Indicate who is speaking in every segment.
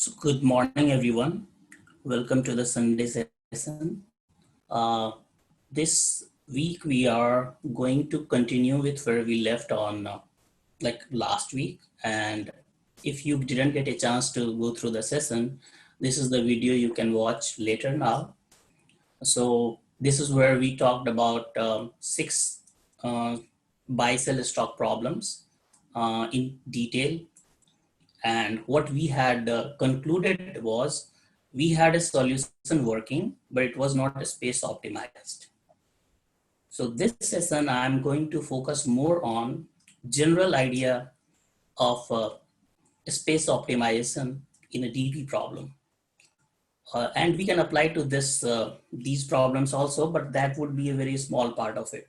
Speaker 1: So good morning, everyone. Welcome to the Sunday session. This week we are going to continue with where we left on like last week. And if you didn't get a chance to go through the session, this is the video you can watch later now. So this is where we talked about six buy-sell stock problems in detail. And what we had concluded was we had a solution working, but it was not space optimized. So this session, I'm going to focus more on general idea of space optimization in a DP problem. And we can apply to these problems also, but that would be a very small part of it.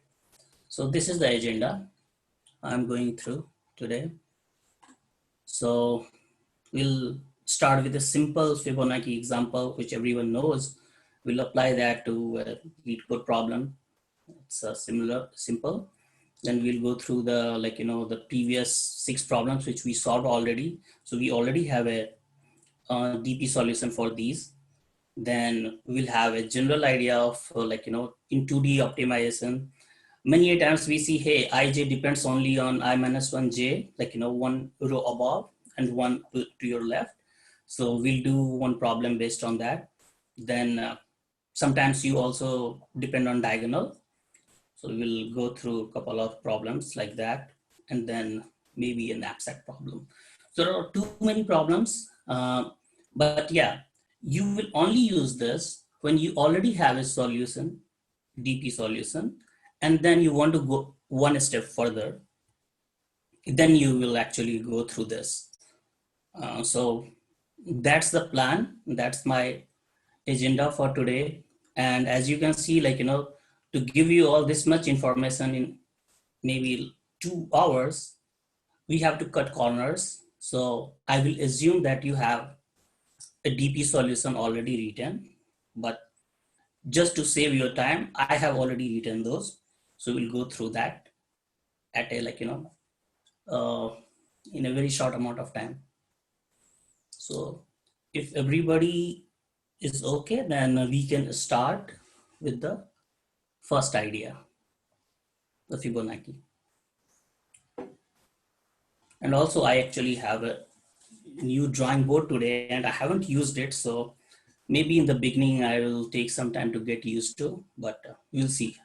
Speaker 1: So this is the agenda I'm going through today. So we'll start with a simple Fibonacci example, which everyone knows. We'll apply that to a lead code problem. It's simple. Then we'll go through the previous 6 problems which we solved already. So we already have a DP solution for these. Then we'll have a general idea of in 2D optimization. Many times we see, hey, ij depends only on I-1j, one row above and one to your left. So we'll do one problem based on that. Then sometimes you also depend on diagonal. So we'll go through a couple of problems like that, and then maybe a knapsack problem. So there are too many problems, but yeah, you will only use this when you already have a solution, DP solution, and then you want to go one step further. Then you will actually go through this. So that's the plan. That's my agenda for today. And as you can see, to give you all this much information in maybe 2 hours, we have to cut corners. So I will assume that you have a DP solution already written, but just to save your time, I have already written those. So we'll go through that at a in a very short amount of time. So if everybody is okay, then we can start with the first idea, the Fibonacci. And also I actually have a new drawing board today and I haven't used it. So maybe in the beginning I will take some time to get used to, but we'll see.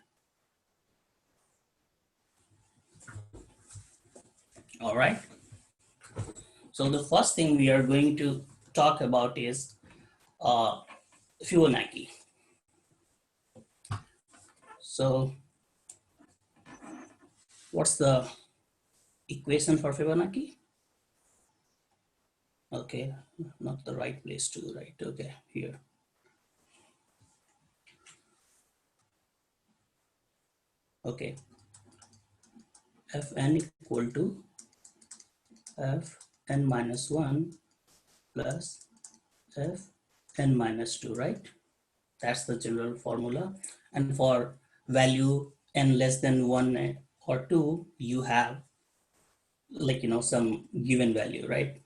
Speaker 1: All right. So the first thing we are going to talk about is Fibonacci. So what's the equation for Fibonacci? Okay, not the right place to write. Okay, here. Okay, Fn equal to Fn minus 1 plus Fn minus 2, right? That's the general formula. And for value n less than 1 or 2, you have some given value, right?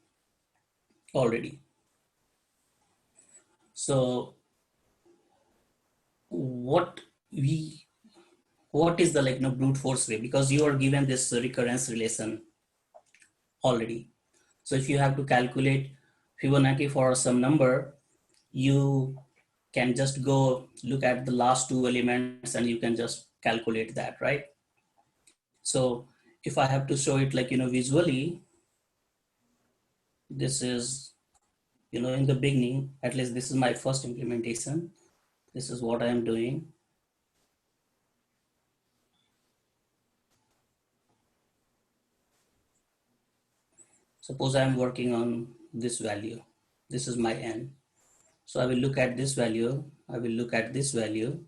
Speaker 1: Already. So what is the brute force way? Because you are given this recurrence relation already. So if you have to calculate Fibonacci for some number, you can just go look at the last 2 elements and you can just calculate that, right? So if I have to show it visually, this is, in the beginning, at least this is my first implementation. This is what I am doing. Suppose I am working on this value. This is my n. So I will look at this value. I will look at this value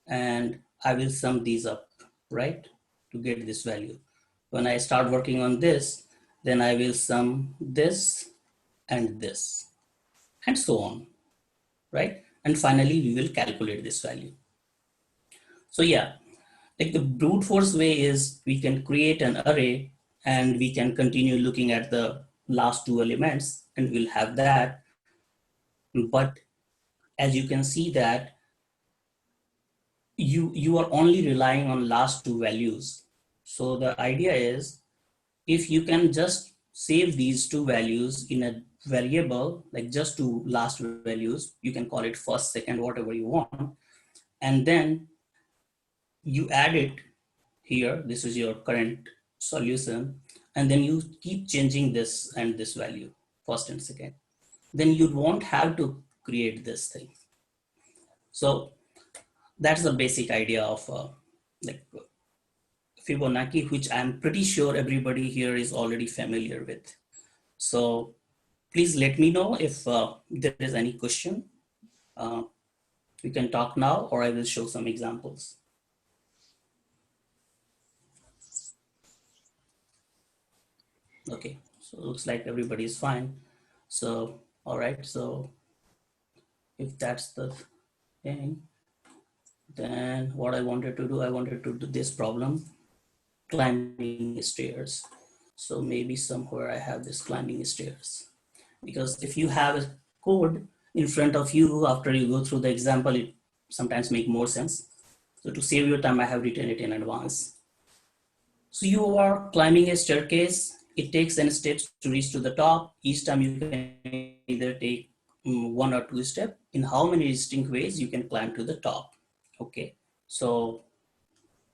Speaker 1: and I will sum these up, right? To get this value. When I start working on this, then I will sum this and this and so on, right? And finally, we will calculate this value. So yeah, like the brute force way is we can create an array and we can continue looking at the last two elements, and we'll have that. But as you can see that you are only relying on last two values. So the idea is, if you can just save these two values in a variable, like just two last values, you can call it first, second, whatever you want, and then you add it here. This is your current solution, and then you keep changing this and this value, first and second. Then you won't have to create this thing. So that's the basic idea of like Fibonacci, which I'm pretty sure everybody here is already familiar with. So please let me know if there is any question. Uh, we can talk now, or I will show some examples. Okay, so it looks like everybody is fine. So, all right, so if that's the thing, then what I wanted to do, I wanted to do this problem, climbing stairs. So maybe somewhere I have this climbing stairs. Because if you have a code in front of you after you go through the example, it sometimes make more sense. So to save your time, I have written it in advance. So you are climbing a staircase. It takes n steps to reach to the top. Each time you can either take one or two steps. In how many distinct ways you can climb to the top? Okay. So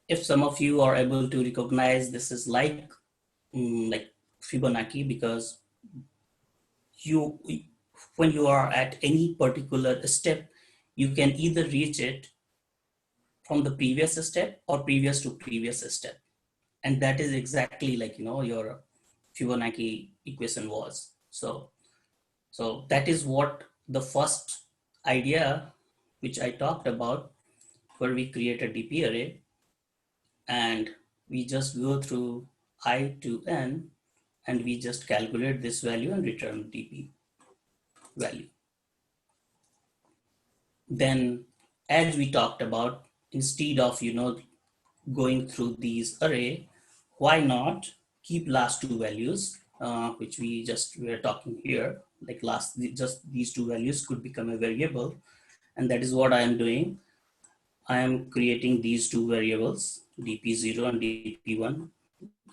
Speaker 1: if some of you are able to recognize this is like Fibonacci, because you when you are at any particular step, you can either reach it from the previous step or previous to previous step. And that is exactly like, your Fibonacci equation was. So that is what the first idea which I talked about, where we create a DP array and we just go through I to n, and we just calculate this value and return DP value. Then, as we talked about, instead of going through these array, why not keep last two values, which we are talking here, like just these two values could become a variable, and that is what I am doing. I am creating these two variables, dp0 and dp1,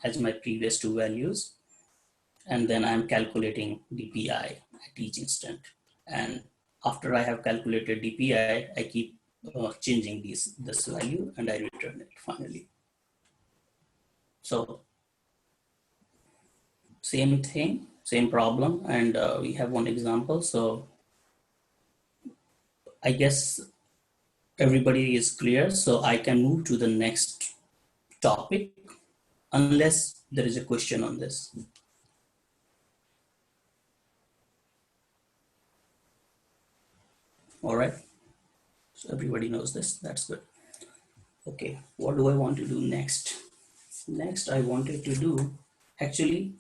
Speaker 1: as my previous two values, and then I'm calculating dpi at each instant. And after I have calculated dpi, I keep changing this value, and I return it finally. So same thing, same problem, and we have one example. So I guess everybody is clear, so I can move to the next topic, unless there is a question on this. All right, so everybody knows this, that's good. Okay, what do I want to do next? Next, I wanted to do, actually,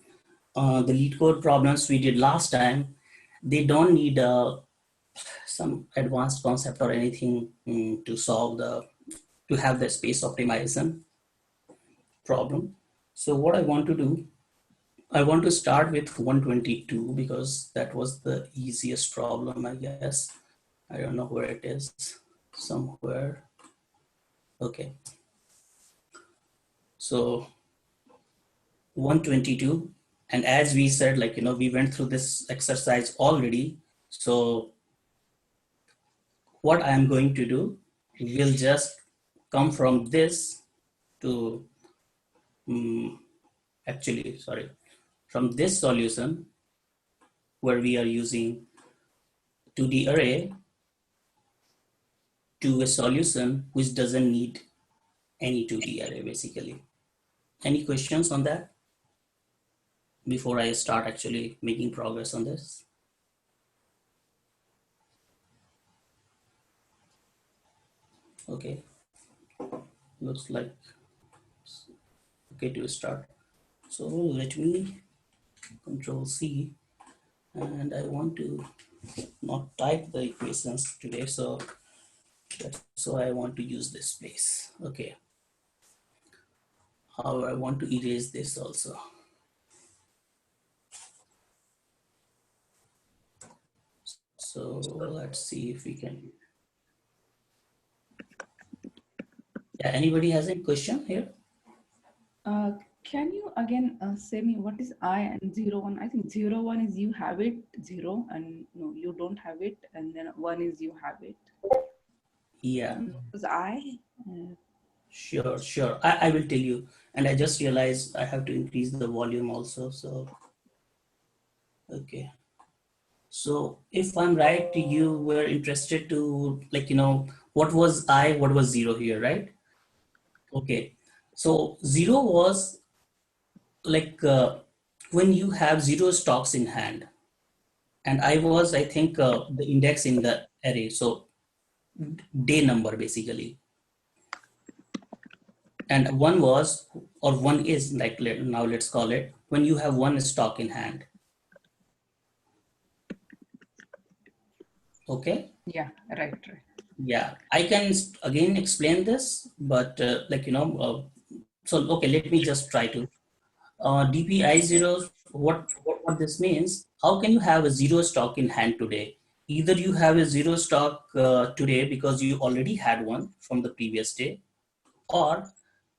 Speaker 1: the lead code problems we did last time, they don't need some advanced concept or anything to have the space optimization problem. So what I want to do, I want to start with 122 because that was the easiest problem, I guess. I don't know where it is, somewhere. Okay. So 122, and as we said, we went through this exercise already. So what I'm going to do, will just come from this to, actually, sorry, from this solution where we are using 2D array to a solution which doesn't need any 2D array basically. Any questions on that before I start actually making progress on this? Okay, looks like okay to start. So let me Control C, and I want to not type the equations today, so I want to use this place. Okay. However, I want to erase this also. So let's see if we can. Yeah, anybody has any question here?
Speaker 2: Can you again say me what is I and 0, 1? I think 0, 1 is you have it, 0, and no, you don't have it, and then 1 is you have it.
Speaker 1: Yeah,
Speaker 2: And what was I? Uh,
Speaker 1: sure. I will tell you. And I just realized I have to increase the volume also. So, okay. So if I'm right, you were interested to what was I, what was zero here, right? Okay. So zero was like when you have zero stocks in hand, and I was, I think, the index in the array. So day number basically, and one was, or one is like now let's call it when you have one stock in hand. Okay.
Speaker 2: yeah, right.
Speaker 1: Yeah, I can again explain this, but so okay, let me just try to. DPI zeros, what this means, how can you have a zero stock in hand today? Either you have a zero stock today because you already had one from the previous day, or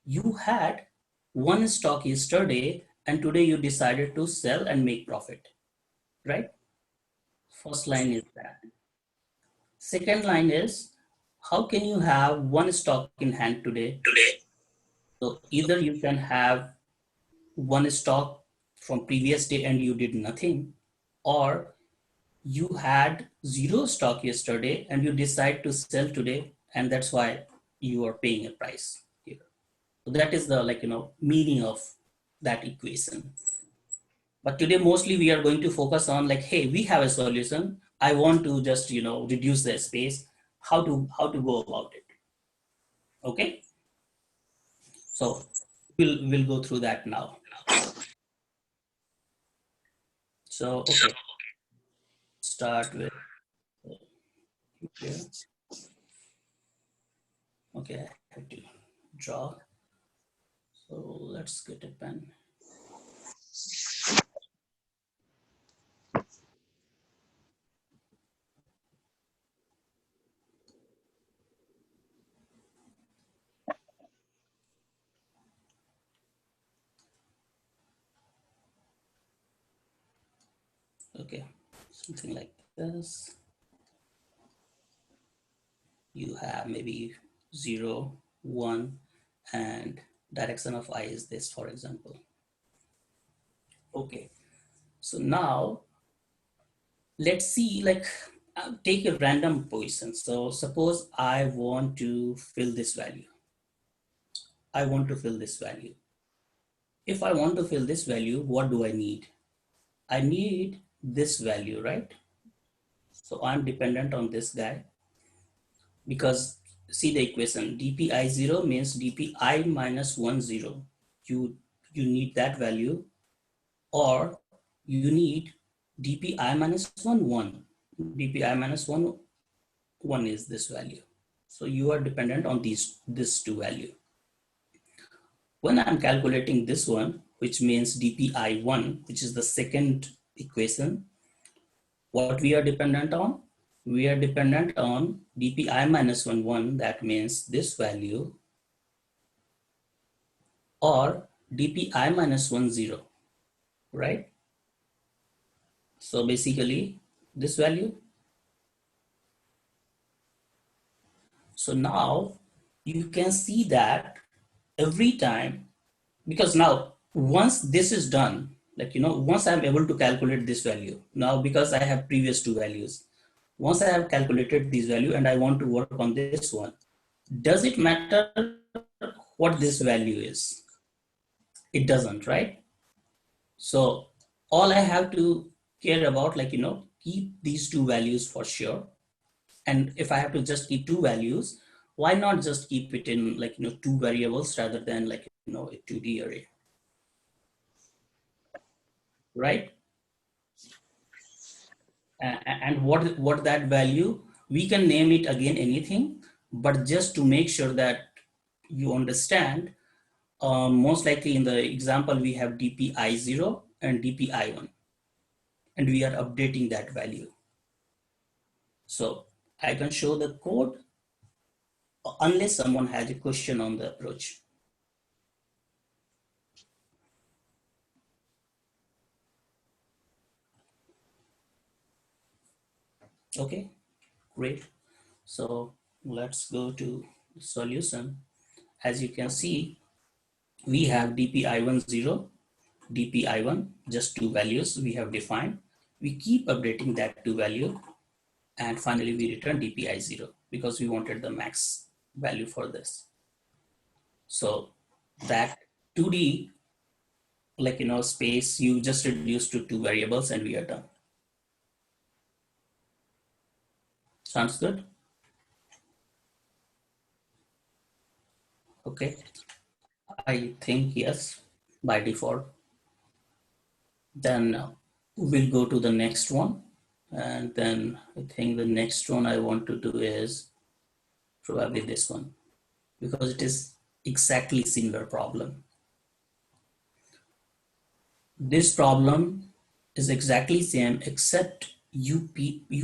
Speaker 1: you had one stock yesterday and today you decided to sell and make profit, right? First line is that. Second line is, how can you have one stock in hand today? So either you can have one stock from previous day and you did nothing, or you had zero stock yesterday and you decide to sell today, and that's why you are paying a price here. So that is the meaning of that equation. But today mostly we are going to focus on like, hey, we have a solution. I want to just reduce the space. How to go about it? Okay, so we'll go through that now. So okay, start with here. Okay, I have to draw. So let's get a pen. Okay, something like this. You have maybe 0, 1, and direction of I is this, for example. Okay, so now let's see, like, take a random position. So suppose I want to fill this value. I want to fill this value. If I want to fill this value, what do I need? I need this value, right? So I'm dependent on this guy because see the equation, dpi 0 means dpi minus 1 0. You need that value, or you need dpi minus 1 1. Dpi minus 1 1 is this value. So you are dependent on this two value. When I'm calculating this one, which means dpi 1, which is the second equation, what we are dependent on? We are dependent on dpi minus 1 1, that means this value, or dpi minus 1 0, right? So basically this value. So now you can see that every time, because now once this is done, once I'm able to calculate this value, now because I have previous two values, once I have calculated this value and I want to work on this one, does it matter what this value is? It doesn't, right? So all I have to care about, keep these two values for sure. And if I have to just keep two values, why not just keep it in two variables rather than a 2D array, right? And what that value, we can name it again anything, but just to make sure that you understand, most likely in the example we have dpi 0 and dpi 1, and we are updating that value. So I can show the code unless someone has a question on the approach. Okay, great. So let's go to the solution. As you can see, we have dpi10, dpi1, just two values we have defined. We keep updating that two value, and finally we return dpi0 because we wanted the max value for this. So that 2D, space, you just reduce to two variables and we are done. Sounds good? Okay, I think yes, by default. Then we'll go to the next one. And then I think the next one I want to do is probably this one because it is exactly similar problem. This problem is exactly same except you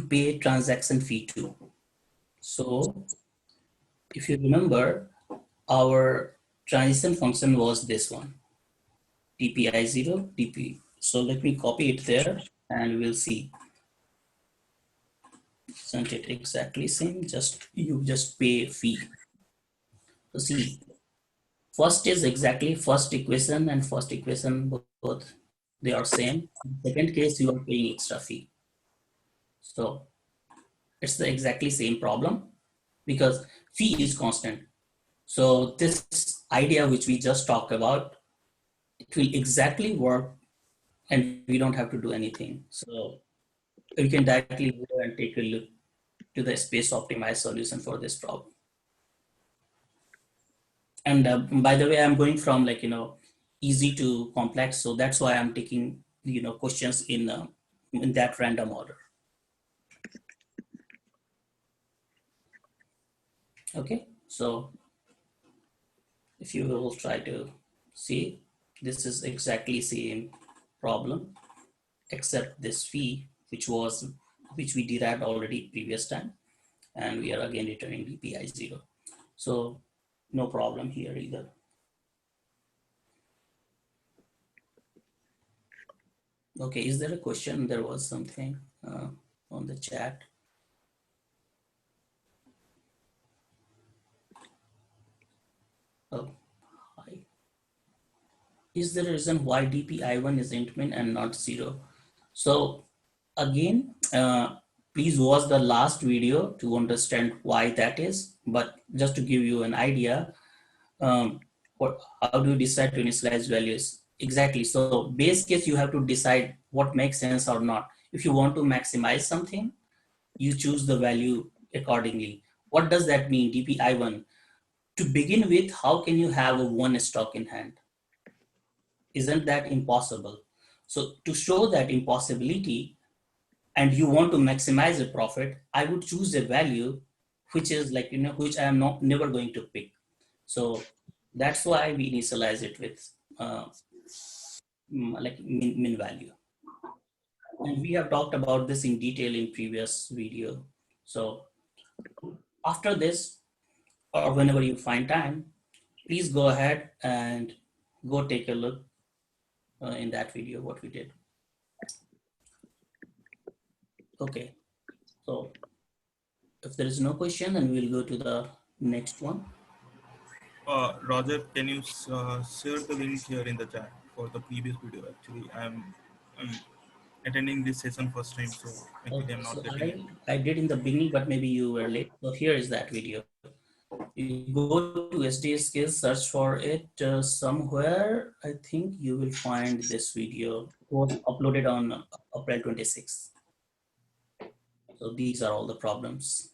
Speaker 1: pay transaction fee too. So if you remember, our transition function was this one, dpi0, dp. So let me copy it there and we'll see. Isn't it exactly same? Just you just pay a fee. So see, first is exactly first equation and first equation both they are same. In second case, you are paying extra fee. So it's the exactly same problem because fee is constant. So this idea which we just talked about, it will exactly work and we don't have to do anything. So we can directly go and take a look to the space optimized solution for this problem. And by the way, I'm going from easy to complex. So that's why I'm taking, questions in that random order. Okay. So if you will try to see, this is exactly same problem, except this fee, which we derived already previous time. And we are again returning dpi0. So no problem here either. Okay, is there a question? There was something on the chat. Oh, hi. Is there a reason why dpi1 is int-min and not 0? So again, please watch the last video to understand why that is. But just to give you an idea, um, how do you decide to initialize values? Exactly. So base case, you have to decide what makes sense or not. If you want to maximize something, you choose the value accordingly. What does that mean? dpi1. To begin with, how can you have a one stock in hand? Isn't that impossible? So to show that impossibility and you want to maximize a profit, I would choose a value which is which I am not never going to pick. So that's why we initialize it with uh, min value. And we have talked about this in detail in previous video. So after this, or whenever you find time, please go ahead and go take a look in that video what we did. Okay, so if there is no question, then we'll go to the next one.
Speaker 3: Roger, can you share the link here in the chat for the previous video? Actually, I'm attending this session first time, so actually I'm
Speaker 1: Okay,
Speaker 3: not
Speaker 1: so
Speaker 3: getting it.
Speaker 1: I did in the beginning, but maybe you were late. So here is that video. You go to SD skills, search for it somewhere. I think you will find this video. It was uploaded on April 26th. So these are all the problems.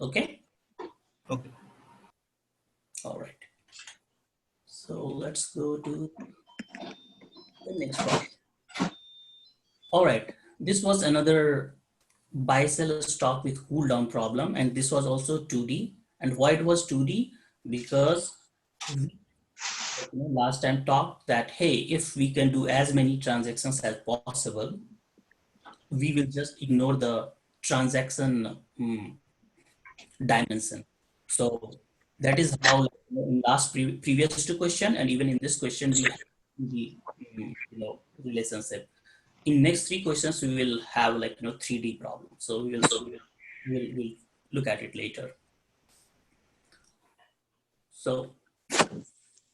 Speaker 1: Okay.
Speaker 3: Okay.
Speaker 1: All right. So let's go to the next problem. All right. This was another buy sell stock with cool down problem, and this was also 2D. And why it was 2D? Because last time talked that hey, if we can do as many transactions as possible, we will just ignore the transaction dimension. So that is how, like, in last previous two question and even in this question we have the relationship. In next three questions we will have, like, 3D problem. So we'll look at it later. So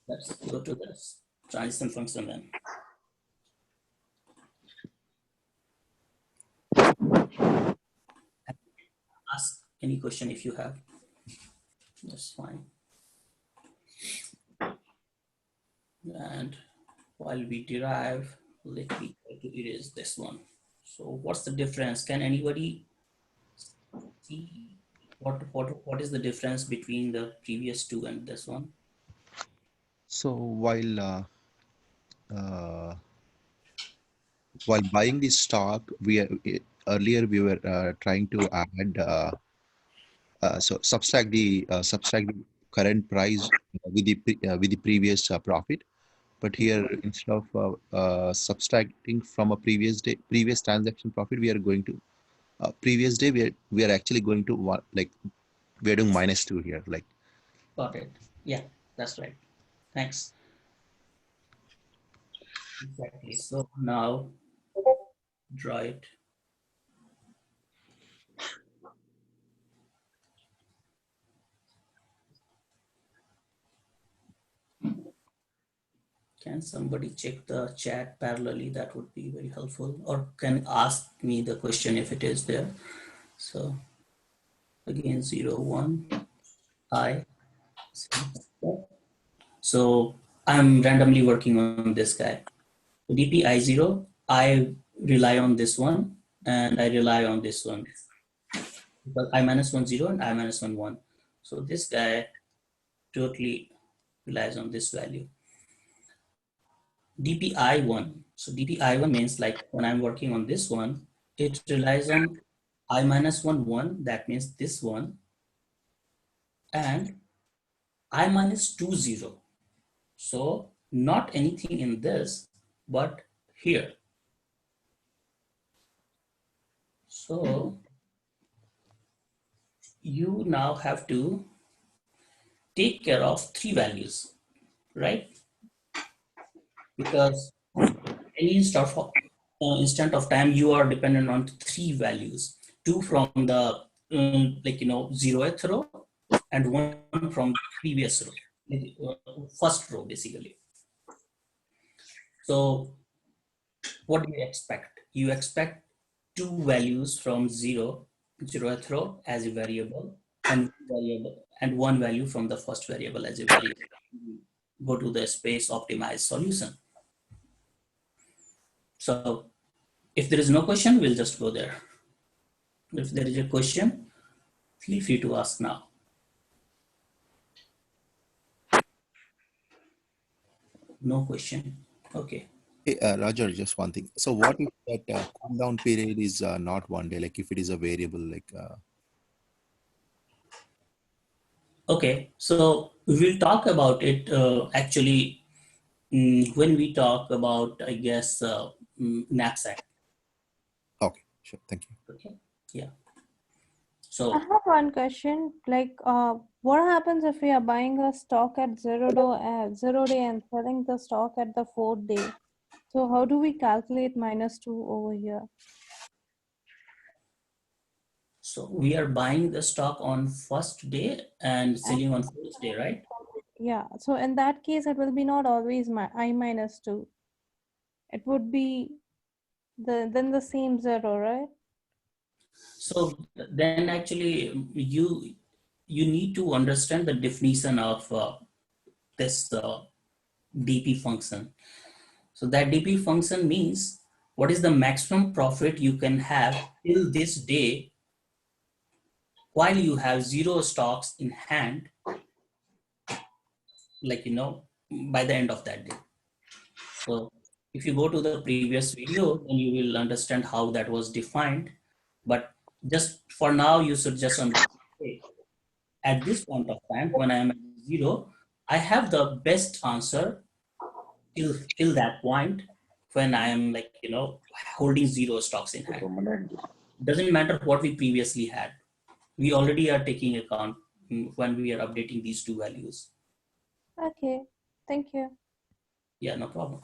Speaker 1: let's go to this transition function then. Ask any question if you have. That's fine. And while we derive, let me try to erase this one. So what's the difference? Can anybody see what is the difference between the previous two and this one?
Speaker 4: So while buying the stock, earlier we were trying to add so subtract the current price with the previous profit. But here, instead of subtracting from a previous transaction profit, we are going to previous day. We are actually going to like we are doing -2 here. Like,
Speaker 1: Got it. Yeah, that's right. Thanks. Exactly. So now draw it. Can somebody check the chat parallelly? That would be very helpful. Or can ask me the question if it is there. So again, 0, 1, I. So I'm randomly working on this guy. So DP I0, I rely on this one and I rely on this one. Because I minus 1, 0 and I minus 1, 1. So this guy totally relies on this value. DPI1. So DPI1 means, like, when I'm working on this one, it relies on I minus 1, 1. That means this one. And I minus 2, 0. So not anything in this, but here. So you now have to take care of three values, right? Because any instant of time, you are dependent on three values: two from the 0th row and one from previous row, first row basically. So what do you expect? You expect two values from 0th row as a variable, and one value from the first variable as a variable. Go to the space optimized solution. So if there is no question, we'll just go there. If there is a question, feel free to ask now. No question. Okay.
Speaker 4: hey, Roger, just one thing. So what if that cooldown period is not 1 day? Like if it is a variable, like
Speaker 1: Okay. So we'll talk about it actually when we talk about, I guess, knapsack.
Speaker 4: okay, sure, thank you.
Speaker 1: Okay. Yeah.
Speaker 5: I
Speaker 1: So
Speaker 5: have one question. Like, what happens if we are buying a stock at 0 day and selling the stock at the 4th day? So how do we calculate -2 over here?
Speaker 1: so we are buying the stock on first day and selling on fourth day, right?
Speaker 5: Yeah. So in that case, it will be not always I -2. It would be then the same 0, right?
Speaker 1: So then actually you need to understand the definition of this DP function. So that DP function means what is the maximum profit you can have till this day while you have 0 stocks in hand, like, by the end of that day. So if you go to the previous video, then you will understand how that was defined. But just for now, you should just understand, okay, at this point of time, when I am at 0, I have the best answer till that point when I am, like, holding 0 stocks in hand. doesn't matter what we previously had. We already are taking account when we are updating these two values.
Speaker 5: Okay, thank you.
Speaker 1: Yeah, no problem.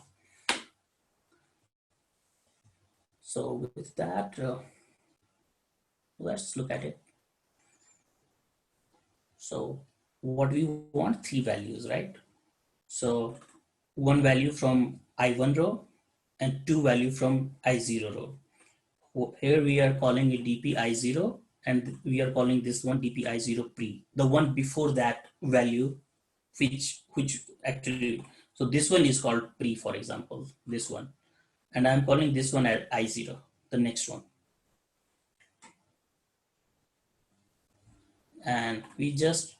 Speaker 1: So with that, let's look at it. So what we want, 3 values, right? So one value from I1 row and 2 value from I0 row. Here we are calling it DPI0 and we are calling this one DPI0 pre. The one before that value, which actually, so this one is called pre, for example, this one. And I'm calling this one as I0, the next one. And we just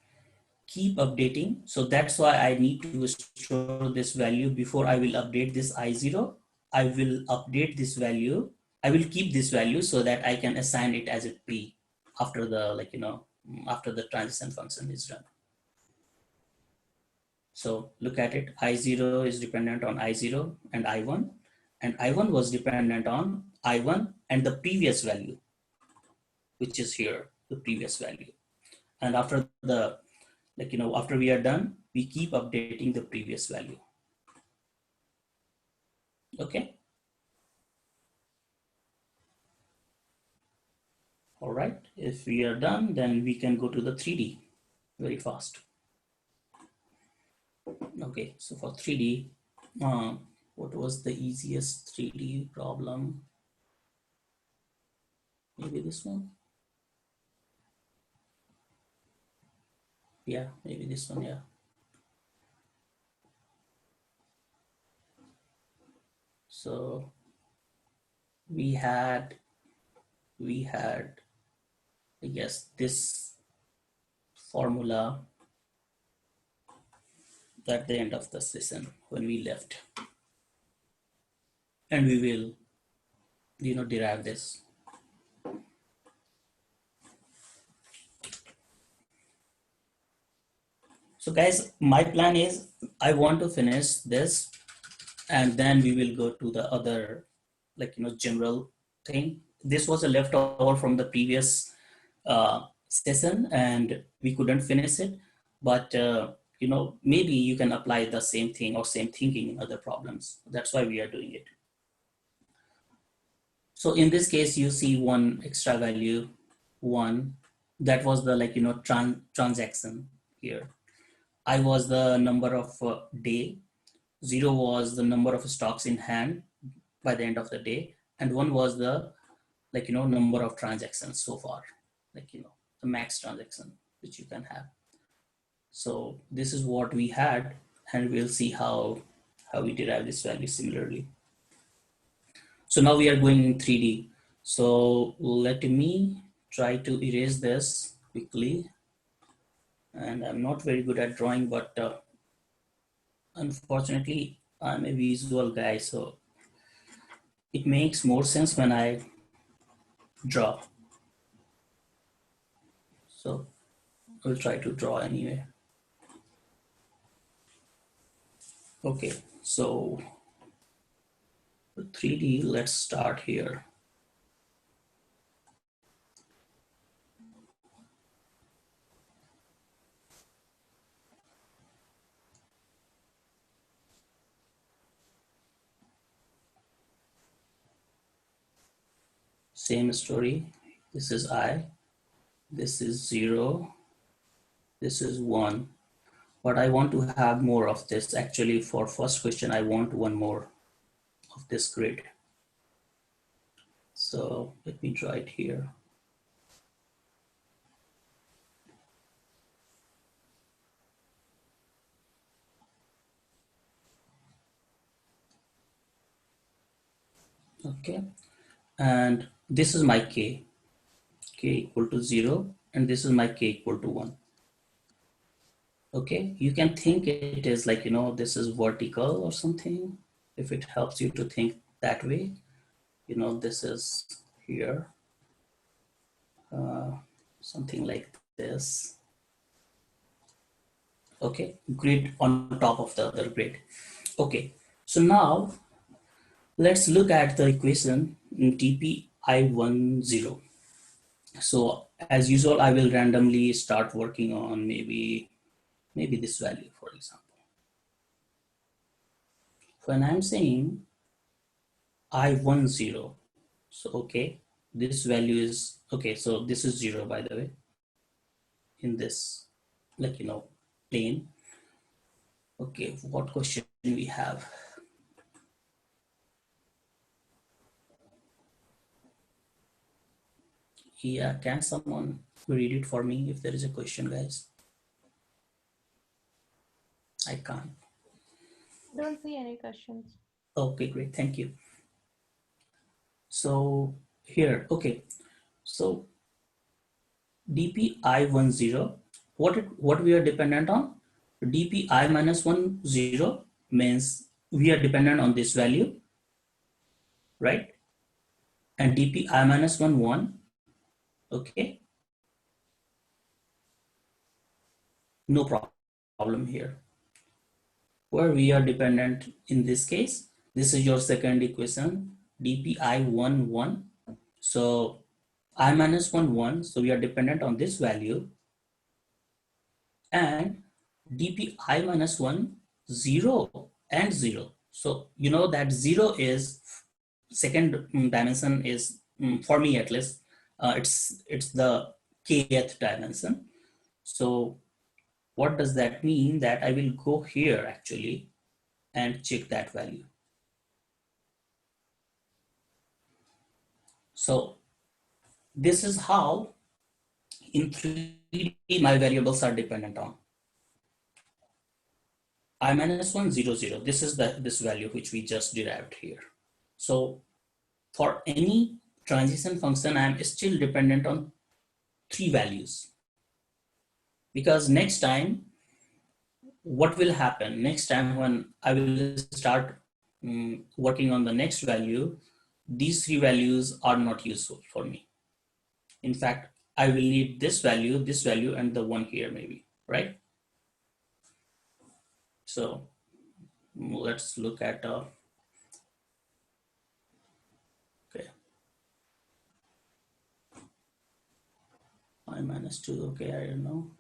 Speaker 1: keep updating. So that's why I need to store this value before I will update this I0. I will update this value. I will keep this value so that I can assign it as a pre after the, after the transition function is done. So look at it. I0 is dependent on I0 and I1, and I1 was dependent on I1 and the previous value, which is here, the previous value. And after the, after we are done, we keep updating the previous value. Okay. All right. If we are done, then we can go to the 3D very fast. Okay. So for 3D, what was the easiest 3D problem? Maybe this one. Yeah, maybe this one. Yeah. So we had, I guess, this formula at the end of the session when we left, and we will, derive this. So guys, my plan is I want to finish this and then we will go to the other, general thing. This was a leftover from the previous session and we couldn't finish it, but maybe you can apply the same thing or same thinking in other problems. That's why we are doing it. So in this case, you see one extra value, 1, that was the transaction here. I was the number of day, 0 was the number of stocks in hand by the end of the day, and 1 was the number of transactions so far, the max transaction which you can have. So this is what we had, and we'll see how we derive this value similarly. So now we are going in 3D. So let me try to erase this quickly. And I'm not very good at drawing, but unfortunately, I'm a visual guy, so it makes more sense when I draw. So I'll try to draw anyway. Okay, so 3D, let's start here. Same story. This is I, this is 0, this is 1. But I want to have more of this. Actually, for first question, I want one more of this grid. So let me draw it here. Okay, and this is my k equal to 0, and this is my k equal to 1. Okay, you can think it is this is vertical or something, if it helps you to think that way. This is here, something like this. Okay, grid on top of the other grid. Okay, so now let's look at the equation in TPI10. So as usual, I will randomly start working on maybe this value, for example. When I'm saying I10, so okay, this value is okay. So this is 0, by the way, in this, like, plane. Okay, what question we have? Yeah, can someone read it for me if there is a question, guys? I can't.
Speaker 5: Don't see any questions.
Speaker 1: Okay, great, thank you. So here, okay, so DPI10, what we are dependent on? DPI minus 10 means we are dependent on this value, right? And DPI minus 1, okay, no problem here. Where we are dependent in this case, this is your second equation, DPI 1. So I minus 1, so we are dependent on this value, and DPI minus 1, 0 and 0. So you know that 0 is second dimension is, for me at least, it's the kth dimension. So what does that mean? That I will go here actually and check that value. So this is how in 3D my variables are dependent on I minus 1, 0, 0. This is this value which we just derived here. So for any transition function, I am still dependent on 3 values, because next time what will happen, next time when I will start working on the next value, these 3 values are not useful for me. In fact, I will need this value, and the one here maybe, right? So let's look at okay, I minus 2, okay, I don't know.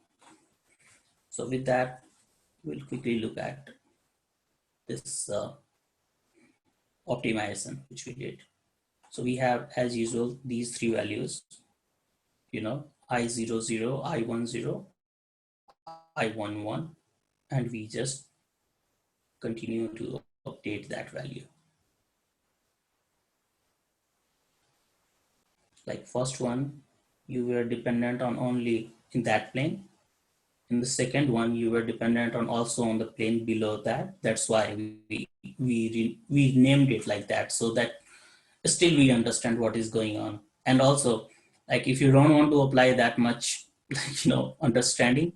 Speaker 1: So with that, we'll quickly look at this optimization which we did. So we have, as usual, these 3 values, I00, I10, I11, and we just continue to update that value. Like first one, you were dependent on only in that plane. In the second one, you were dependent on also on the plane below that. That's why we named it like that, so that still we understand what is going on. And also, like if you don't want to apply that much, understanding,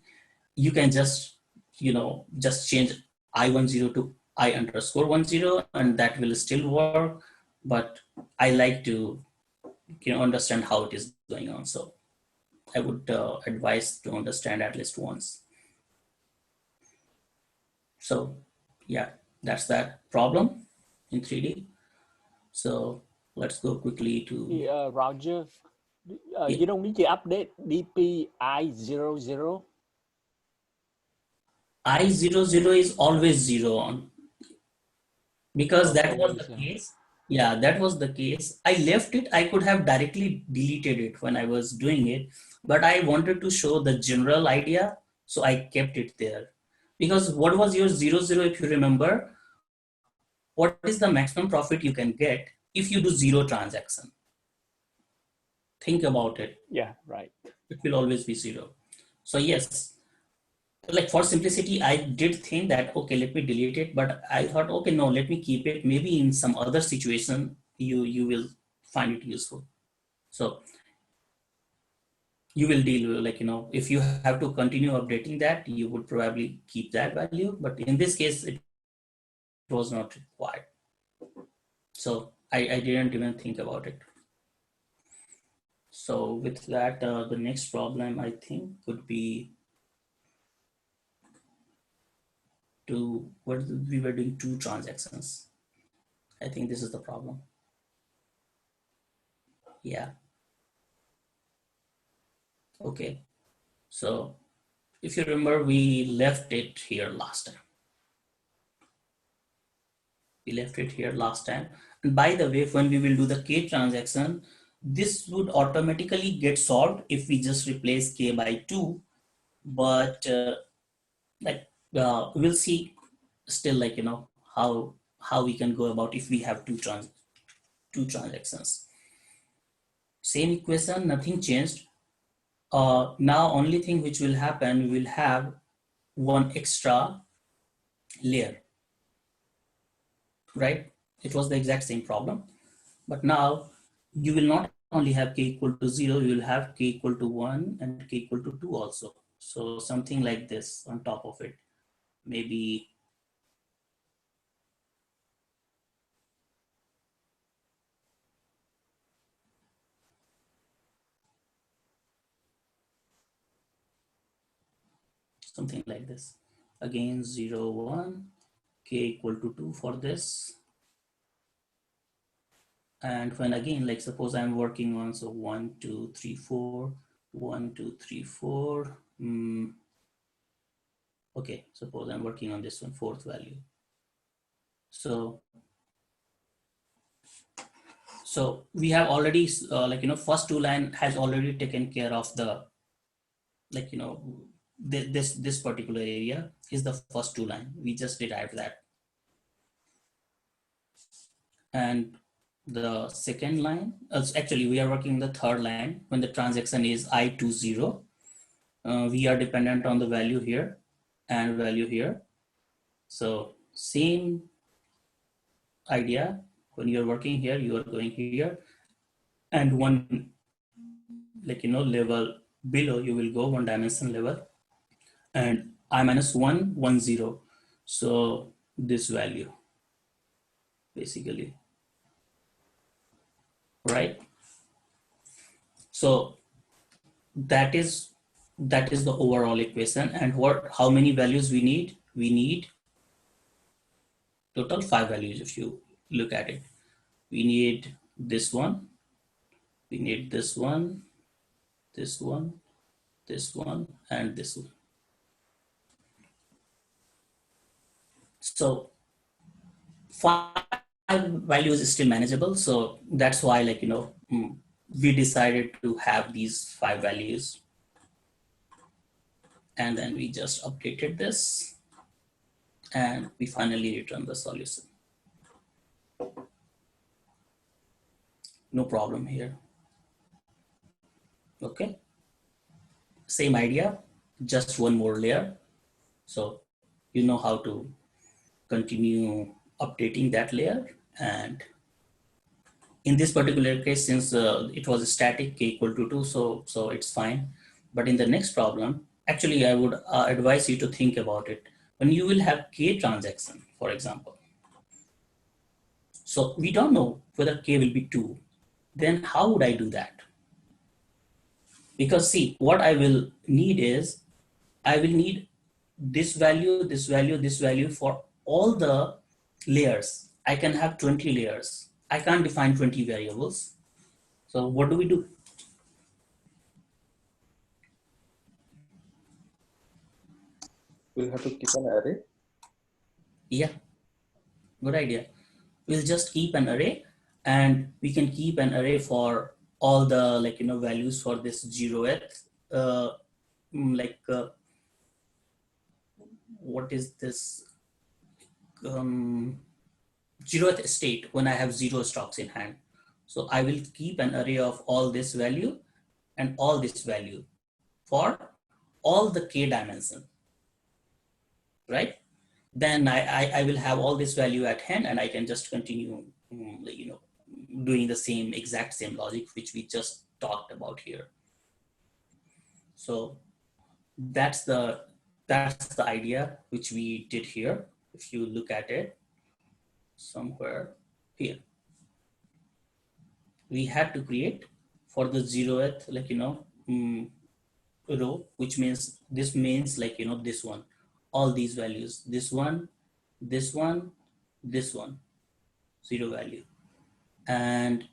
Speaker 1: you can just change I10 to I_10, and that will still work. But I like to understand how it is going on. So I would advise to understand at least once. So yeah, that's that problem in 3D. So let's go quickly to
Speaker 6: Roger,
Speaker 1: yeah.
Speaker 6: you don't need to update DPI00.
Speaker 1: I00 is always 0 on, because that was
Speaker 6: Always,
Speaker 1: the case. Yeah, that was the case. I left it. I could have directly deleted it when I was doing it, but I wanted to show the general idea, so I kept it there. Because what was your 00, if you remember, what is the maximum profit you can get if you do 0 transaction? Think about it.
Speaker 6: Yeah, right.
Speaker 1: It will always be 0. So yes, like for simplicity, I did think that, okay, let me delete it, but I thought, okay, no, let me keep it. Maybe in some other situation, you will find it useful. So you will deal with, like, if you have to continue updating that, you would probably keep that value. But in this case, it was not required. So I didn't even think about it. So with that, the next problem I think could be we were doing 2 transactions. I think this is the problem. Yeah. Okay, so if you remember, we left it here last time. We left it here last time. And by the way, when we will do the K transaction, this would automatically get solved if we just replace K by 2. But we'll see still, like, how we can go about if we have two transactions. Same equation, nothing changed. Now only thing which will happen, we will have one extra layer, right? It was the exact same problem, but now you will not only have k equal to 0, you will have k equal to 1 and k equal to 2 also. So something like this on top of it, maybe something like this. Again, 0, 1, k equal to 2 for this. And when again, like suppose I'm working on, so 1, 2, 3, 4, 1, 2, 3, 4. Okay, suppose I'm working on this one, fourth value. So we have already first two line has already taken care of the, this particular area is the first two line. We just derived that. And the second line, actually we are working the third line when the transaction is I to 0. We are dependent on the value here and value here. So same idea, when you're working here, you are going here, and one level below you will go one dimension level, and I minus 1, 1, 0. So this value basically, right? So that is the overall equation. And how many values we need? We need total 5 values. If you look at it, we need this one, we need this one, this one, this one, and this one. So 5 values is still manageable. So that's why, we decided to have these 5 values. And then we just updated this and we finally return the solution. No problem here. Okay. Same idea, just one more layer. So you know how to continue updating that layer. And in this particular case, since it was static, k equal to 2, so it's fine. But in the next problem, actually I would advise you to think about it. When you will have k transaction, for example, so we don't know whether k will be 2, then how would I do that? Because see, what I will need is, I will need this value, this value, this value for all the layers. I can have 20 layers. I can't define 20 variables. So what do we do?
Speaker 7: We'll have to keep an array.
Speaker 1: Yeah, good idea. We'll just keep an array, and we can keep an array for all the values for this 0th. What is this? 0th state when I have 0 stocks in hand. So I will keep an array of all this value and all this value for all the k dimension, right? Then I will have all this value at hand, and I can just continue, doing the exact same logic which we just talked about here. So that's the idea which we did here. If you look at it somewhere here, we had to create for the 0th, row, which means this means this one, all these values, this one, this one, this one, 0 value. And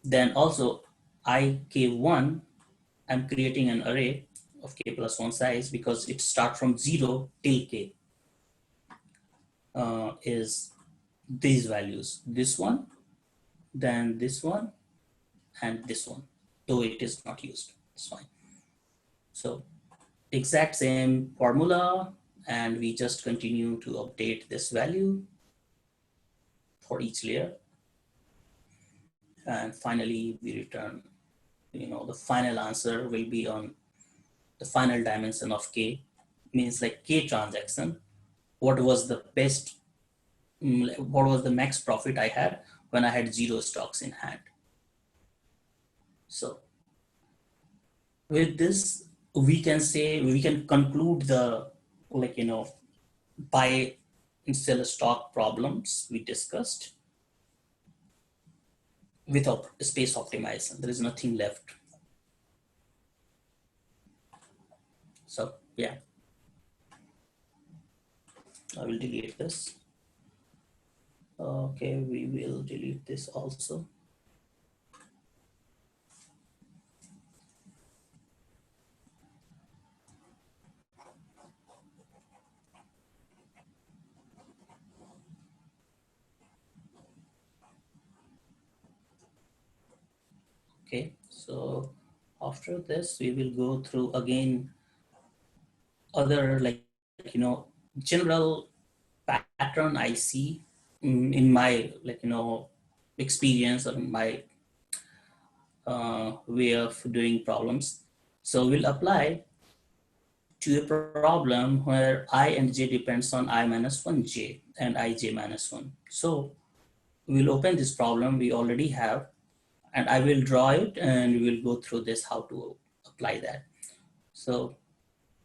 Speaker 1: then also ik1 I'm creating an array of k plus 1 size because it starts from 0 till k is these values, this one, then this one, and this one, though it is not used. It's fine. So exact same formula, and we just continue to update this value for each layer. And finally, we return, the final answer will be on the final dimension of k, means like k transaction. What was the best, what was the max profit I had when I had 0 stocks in hand? So with this, we can conclude the, buy and sell stock problems we discussed without space optimization. There is nothing left. So yeah, I will delete this. Okay, we will delete this also. Okay, so after this, we will go through again other general pattern I see in my experience or my way of doing problems. So we'll apply to a problem where I and j depends on I minus 1 j and ij minus 1. So we'll open this problem we already have, and I will draw it and we will go through this how to apply that. So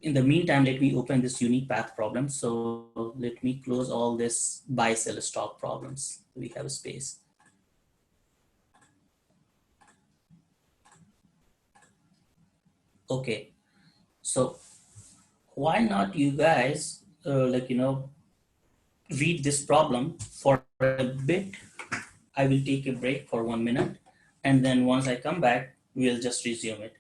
Speaker 1: in the meantime, let me open this unique path problem. So let me close all this buy sell stock problems. We have a space. Okay, so why not you guys read this problem for a bit. I will take a break for 1 minute, and then once I come back, we'll just resume it.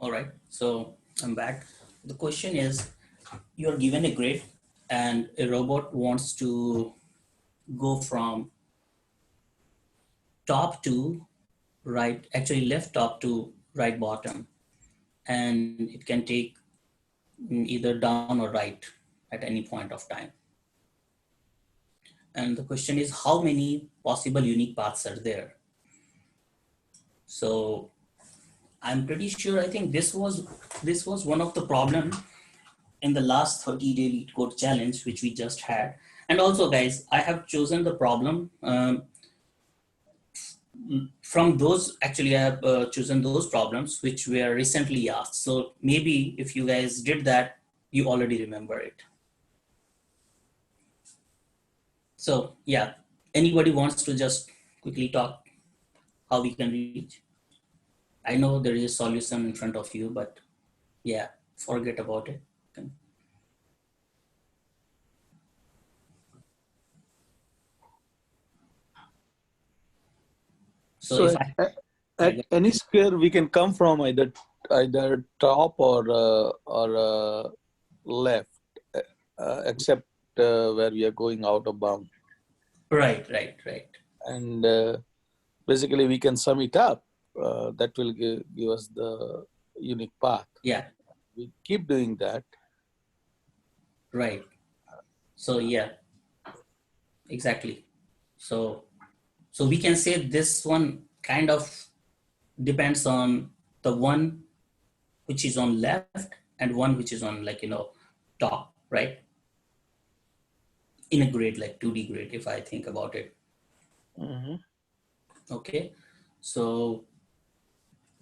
Speaker 1: All right, so I'm back. The question is, you're given a grid and a robot wants to go from top to right, actually left top to right bottom, and it can take either down or right at any point of time. And the question is, how many possible unique paths are there? So I'm pretty sure, I think this was one of the problem in the last 30-day lead code challenge, which we just had. And also guys, I have chosen the problem from those, actually I have chosen those problems which were recently asked. So maybe if you guys did that, you already remember it. So yeah, anybody wants to just quickly talk how we can reach? I know there is a solution in front of you, but yeah, forget about it. So if
Speaker 7: at any square we can come from either top or left. except where we are going out of bound.
Speaker 1: Right.
Speaker 7: And basically we can sum it up. That will give us the unique path.
Speaker 1: Yeah,
Speaker 7: We keep doing that.
Speaker 1: right. So yeah, exactly. So we can say this one kind of depends on the one which is on left and one which is on, like, top, right? In a grid, like 2D grid, if I think about it.
Speaker 7: Mm-hmm.
Speaker 1: Okay. So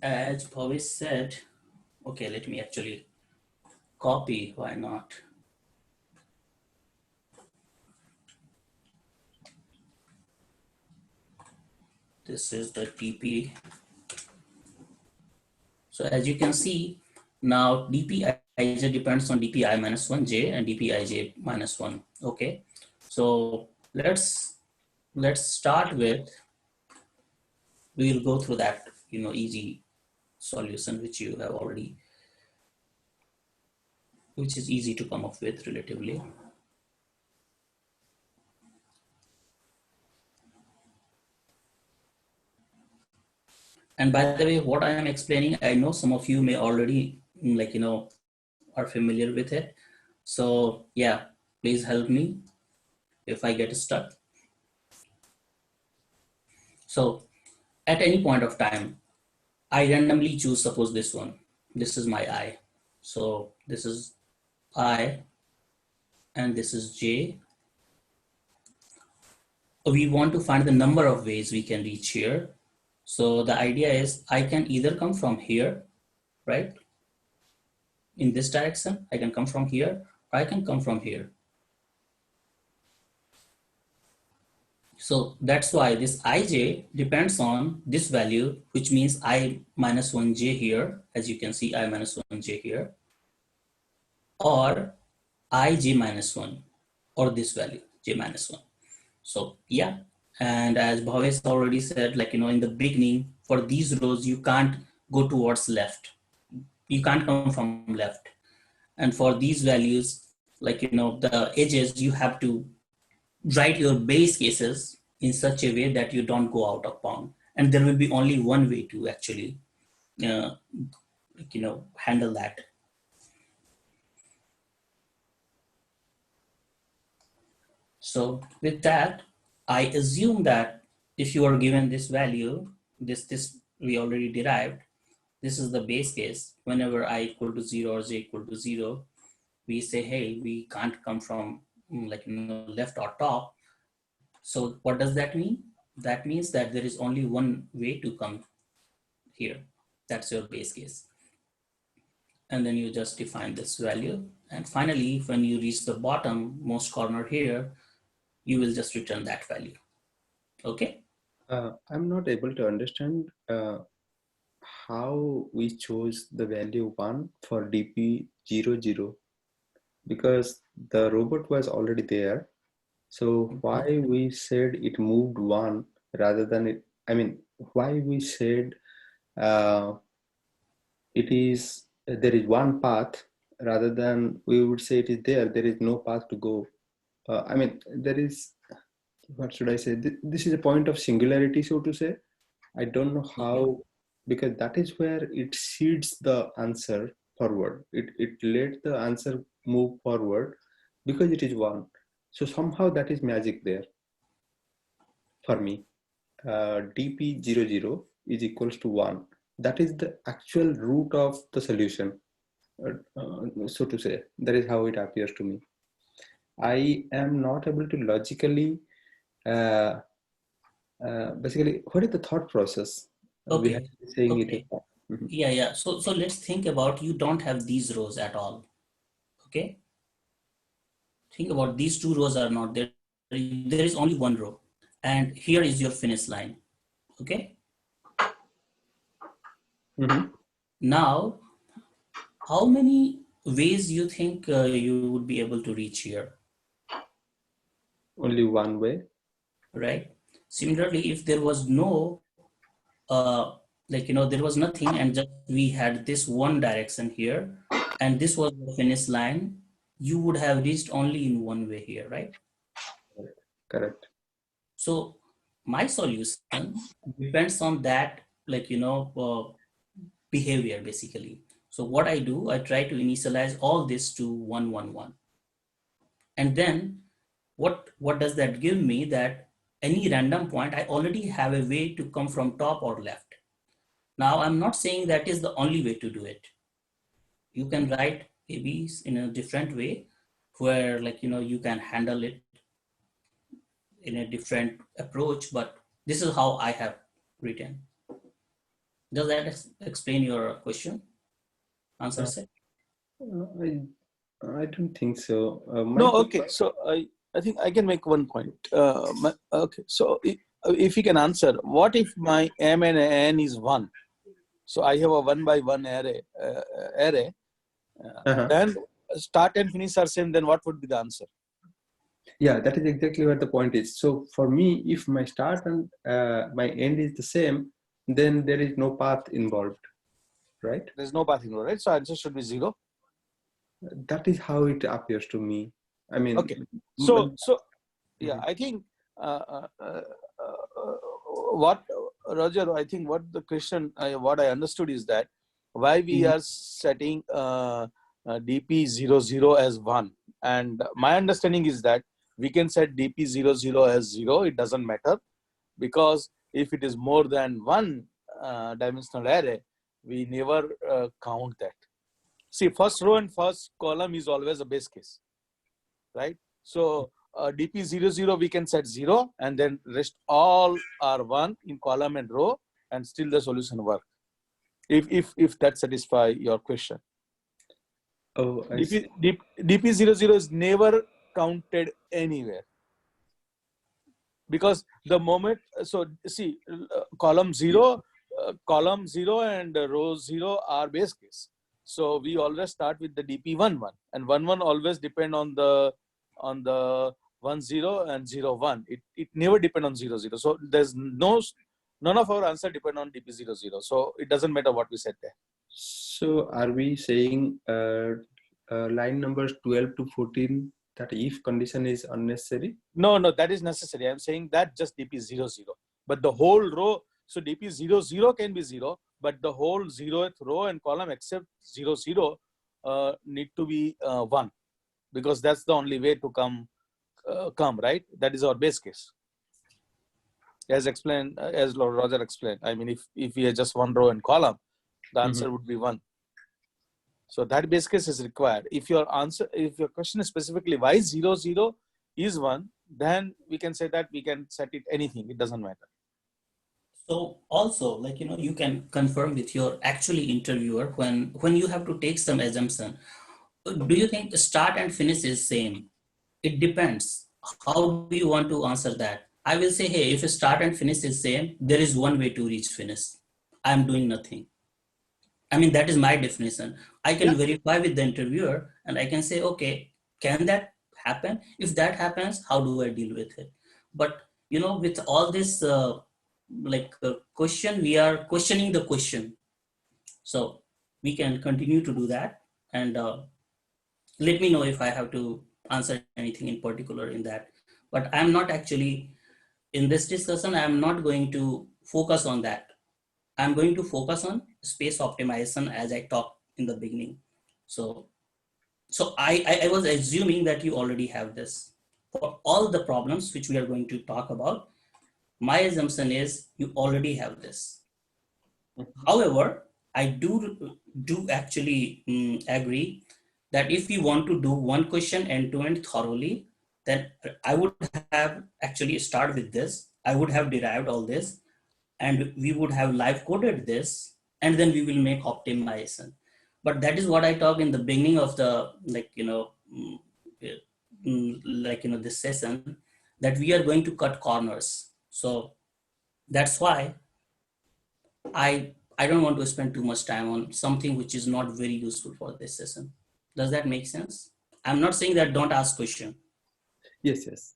Speaker 1: as Bhavesh said, okay, let me actually copy, why not? This is the TP. So as you can see, now dpij depends on dpi minus 1j and dpij minus 1. Okay. So let's start with, we will go through that, easy solution which you have already, which is easy to come up with relatively. And by the way, what I am explaining, I know some of you may already, are familiar with it. So yeah, please help me if I get stuck. So at any point of time, I randomly choose, suppose this one, this is my I. So this is I and this is J. We want to find the number of ways we can reach here. So the idea is I can either come from here, right? In this direction, I can come from here, or I can come from here. So that's why this ij depends on this value, which means I minus 1j here, as you can see, I minus 1j here, or ij minus 1, or this value, j minus 1. So yeah, and as Bhavesh already said, like, in the beginning, for these rows, you can't go towards left. You can't come from left. And for these values, like, the edges, you have to write your base cases in such a way that you don't go out of bound. And there will be only one way to actually, handle that. So with that, I assume that if you are given this value, this we already derived, this is the base case. Whenever I equal to 0 or j equal to 0, we say, hey, we can't come from left or top. So what does that mean? That means that there is only one way to come here. That's your base case. And then you just define this value. And finally, when you reach the bottom most corner here, you will just return that value. Okay?
Speaker 8: I'm not able to understand how we chose the value 1 for DP00 because the robot was already there. So why we said it moved 1 rather than it, I mean, why we said it is, there is one path rather than we would say it is there is no path to go. I mean, there is, what should I say? This is a point of singularity, so to say. I don't know how, because that is where it seeds the answer forward. It let the answer move forward because it is one. So somehow that is magic there for me. DP00 is equals to 1. That is the actual root of the solution, so to say. That is how it appears to me. I am not able to logically, basically, what is the thought process?
Speaker 1: Okay.
Speaker 8: We have to be saying
Speaker 1: okay.
Speaker 8: it. Mm-hmm.
Speaker 1: Yeah. So let's think about, you don't have these rows at all. Okay. Think about these two rows are not there. There is only one row. And here is your finish line. Okay.
Speaker 8: Mm-hmm.
Speaker 1: Now, how many ways you think you would be able to reach here?
Speaker 8: Only one way.
Speaker 1: Right. Similarly, if there was no, there was nothing and just we had this one direction here, and this was the finish line, you would have reached only in one way here, right?
Speaker 8: Correct.
Speaker 1: So my solution depends on that, behavior basically. So what I do, I try to initialize all this to 1, 1, 1. And then what does that give me? That any random point, I already have a way to come from top or left. Now, I'm not saying that is the only way to do it. You can write ABs in a different way where you can handle it in a different approach, but this is how I have written. Does that explain your question? Answer set?
Speaker 8: I don't think so.
Speaker 7: No, okay. So I think I can make one point. Okay. So if you can answer, what if my M and N is 1? So I have a 1 by 1 array. Then start and finish are same. Then what would be the answer?
Speaker 8: Yeah, that is exactly what the point is. So for me, if my start and my end is the same, then there is no path involved, right?
Speaker 7: There's no path involved, right? So answer should be 0.
Speaker 8: That is how it appears to me. I mean,
Speaker 7: okay. So yeah, I think what Roger, I think what the question, what I understood is that why we are setting DP00 as 1, and my understanding is that we can set DP00 as 0. It doesn't matter, because if it is more than 1 dimensional array, we never count that. See, first row and first column is always a base case, right? So DP00 we can set 0, and then rest all are 1 in column and row, and still the solution work. If that satisfy your question.
Speaker 8: Oh,
Speaker 7: DP00 is never counted anywhere, because the moment, so see, column 0 and row 0 are base case. So we always start with the DP11, and 11 always depend on the 10 and 01. It never depend on 00. So there's none of our answer depend on DP00. So it doesn't matter what we said there.
Speaker 8: So are we saying line numbers 12 to 14 that if condition is unnecessary?
Speaker 7: No, that is necessary. I'm saying that just DP00, but the whole row. So DP00 can be 0, but the whole 0th row and column except 00 need to be 1, because that's the only way to come, right? That is our base case. As explained, as Roger explained. I mean, if we have just 1 row and column, the answer would be 1. So that base case is required. If your question is specifically why 00 is 1, then we can say that we can set it anything. It doesn't matter.
Speaker 1: So also, you can confirm with your actually interviewer when you have to take some assumption. Do you think the start and finish is same? It depends. How do you want to answer that? I will say, hey, if start and finish is same, there is one way to reach finish. I'm doing nothing. I mean, that is my definition. I can verify with the interviewer and I can say, okay, can that happen? If that happens, how do I deal with it? But, with all this question, we are questioning the question. So we can continue to do that. And let me know if I have to answer anything in particular in that. But I'm not actually, in this discussion, I'm not going to focus on that. I'm going to focus on space optimization as I talked in the beginning. So I was assuming that you already have this. For all the problems which we are going to talk about, my assumption is you already have this. However, I do actually agree that if you want to do one question end-to-end thoroughly, then I would have actually started with this. I would have derived all this, and we would have live coded this, and then we will make optimization. But that is what I talked in the beginning of the this session, that we are going to cut corners. So that's why I don't want to spend too much time on something which is not very useful for this session. Does that make sense? I'm not saying that don't ask question.
Speaker 8: Yes.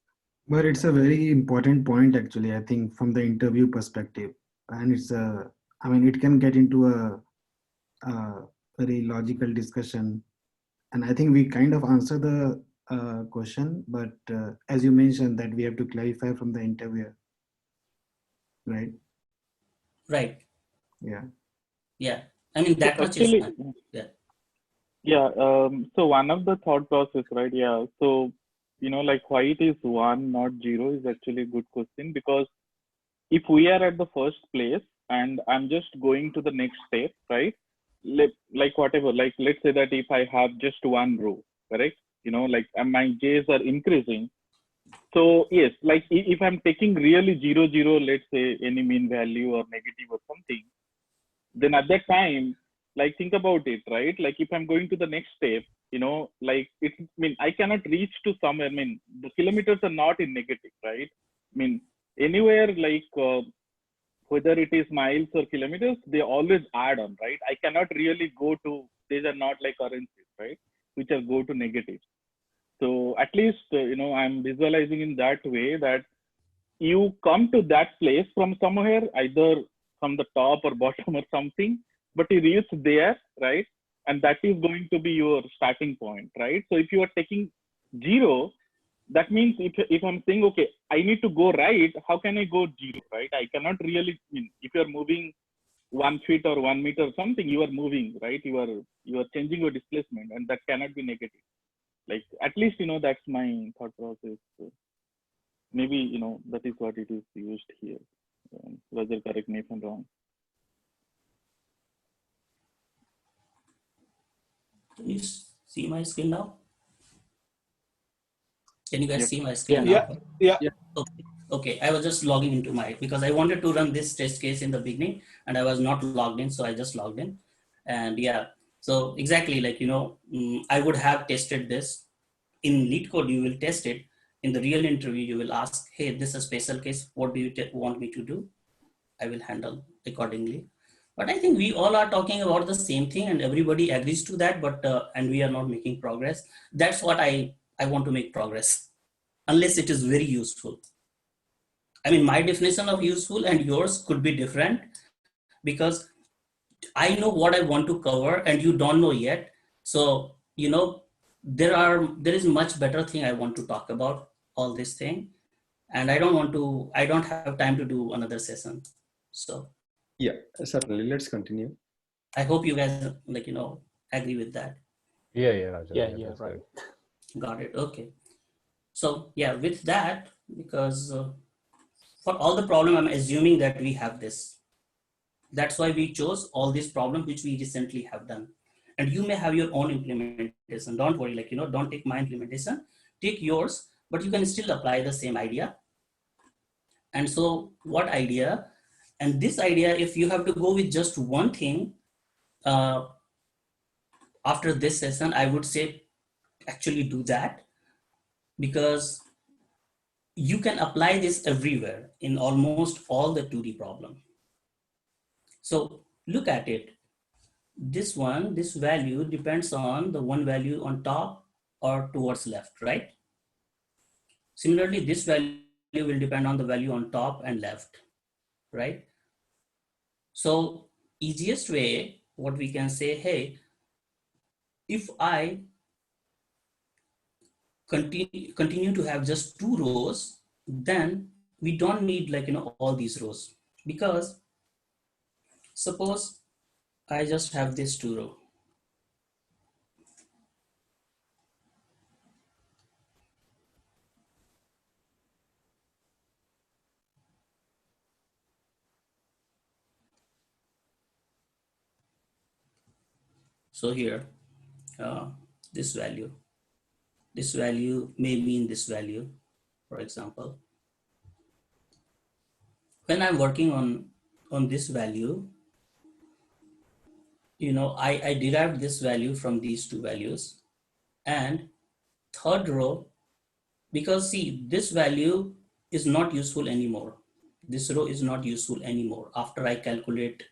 Speaker 9: But it's a very important point, actually, I think, from the interview perspective. And it's it can get into a very logical discussion. And I think we kind of answered the question, but as you mentioned that we have to clarify from the interviewer, right?
Speaker 1: Right.
Speaker 9: Yeah.
Speaker 1: Yeah. I mean,
Speaker 10: So
Speaker 1: that much is
Speaker 10: actually,
Speaker 1: fine. Yeah.
Speaker 10: yeah. So one of the thought process, right? Yeah. So like why it is 1 not 0 is actually a good question, because if we are at the first place and I'm just going to the next step, right? Like whatever, like let's say that if I have just one row, correct? Like and my J's are increasing. So yes, like if I'm taking really 0, 0, let's say any mean value or negative or something, then at that time, like think about it, right? Like if I'm going to the next step, like it's, I mean, I cannot reach to somewhere. I mean, the kilometers are not in negative, right? I mean, anywhere like whether it is miles or kilometers, they always add on, right? I cannot really go to, these are not like currencies, right? Which are go to negative. So at least, I'm visualizing in that way that you come to that place from somewhere, either from the top or bottom or something, but you reach there, right? And that is going to be your starting point, right? So if you are taking 0, that means if I'm saying, okay, I need to go right, how can I go 0, right? I cannot really, I mean, if you're moving 1 feet or 1 meter or something, you are moving, right? You are changing your displacement, and that cannot be negative. Like, at least, that's my thought process. So maybe, that is what it is used here. Roger, correct me if I'm wrong.
Speaker 1: Can you see my screen now? Can you guys
Speaker 10: Yep.
Speaker 1: see my screen
Speaker 7: Yeah.
Speaker 1: now?
Speaker 7: Yeah.
Speaker 1: Okay. Okay. I was just logging into my, because I wanted to run this test case in the beginning and I was not logged in. So I just logged in. And yeah, so exactly like, I would have tested this in lead code. You will test it in the real interview. You will ask, hey, this is a special case. What do you want me to do? I will handle accordingly. But I think we all are talking about the same thing and everybody agrees to that, but and we are not making progress. That's what I want to make progress, unless it is very useful. I mean, my definition of useful and yours could be different, because I know what I want to cover and you don't know yet. So, there is much better thing I want to talk about all this thing. And I don't have time to do another session. So
Speaker 8: Yeah, certainly. Let's continue.
Speaker 1: I hope you guys agree with that.
Speaker 6: Yeah, Rajan. Yeah, That's right. good.
Speaker 1: Got it. Okay. So yeah, with that, because for all the problem, I'm assuming that we have this. That's why we chose all these problems which we recently have done. And you may have your own implementation. Don't worry, don't take my implementation, take yours, but you can still apply the same idea. And so what idea? And this idea, if you have to go with just one thing, after this session, I would say actually do that, because you can apply this everywhere in almost all the 2D problem. So look at it. This value depends on the one value on top or towards left, right? Similarly, this value will depend on the value on top and left, right? So easiest way, what we can say, hey, if I continue to have just 2 rows, then we don't need all these rows, because suppose I just have this 2 row. So here, uh, this value may mean this value, for example. When I'm working on this value, I derived this value from these 2 values. And third row, because see, this value is not useful anymore. This row is not useful anymore. After I calculate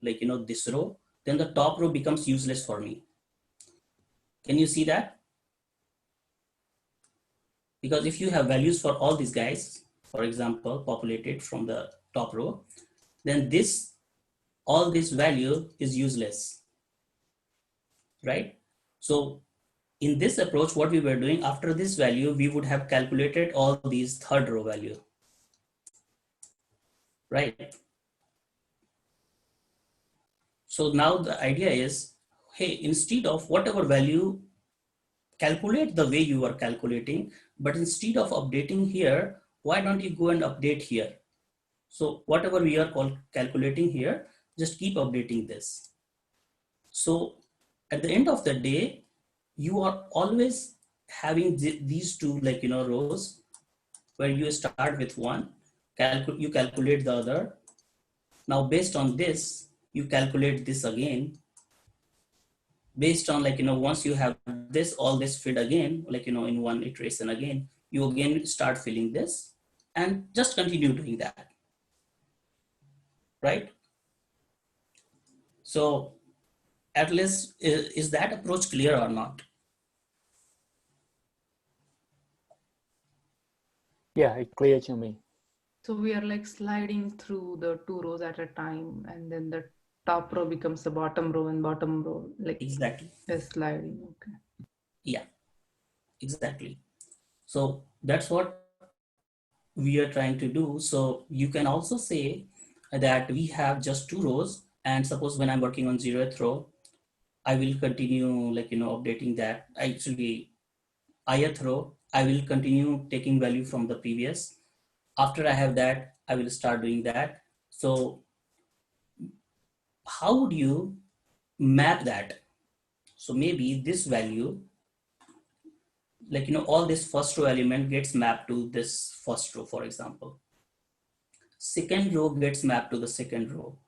Speaker 1: this row, then the top row becomes useless for me. Can you see that? Because if you have values for all these guys, for example, populated from the top row, then all this value is useless, right? So in this approach, what we were doing after this value, we would have calculated all these third row value, right? So now the idea is, hey, instead of whatever value, calculate the way you are calculating, but instead of updating here, why don't you go and update here? So whatever we are calculating here, just keep updating this. So at the end of the day, you are always having these two, like, rows where you start with one, you calculate the other. Now based on this, you calculate this again. Based on, like, once you have this, all this filled again, like, in one iteration again, you again start filling this and just continue doing that, right? So at least, is that approach clear or not?
Speaker 6: Yeah, it's clear to me.
Speaker 2: So we are like sliding through the two rows at a time, and then the top row becomes the bottom row, and bottom row, like,
Speaker 1: Exactly.
Speaker 2: is sliding. Okay.
Speaker 1: Yeah, exactly. So that's what we are trying to do. So you can also say that we have just two rows, and suppose when I'm working on 0th row, I will continue, like, updating that. Actually, ith row, I will continue taking value from the previous. After I have that, I will start doing that. So how would you map that? So maybe this value, like, all this first row element gets mapped to this first row, for example. Second row gets mapped to the second row.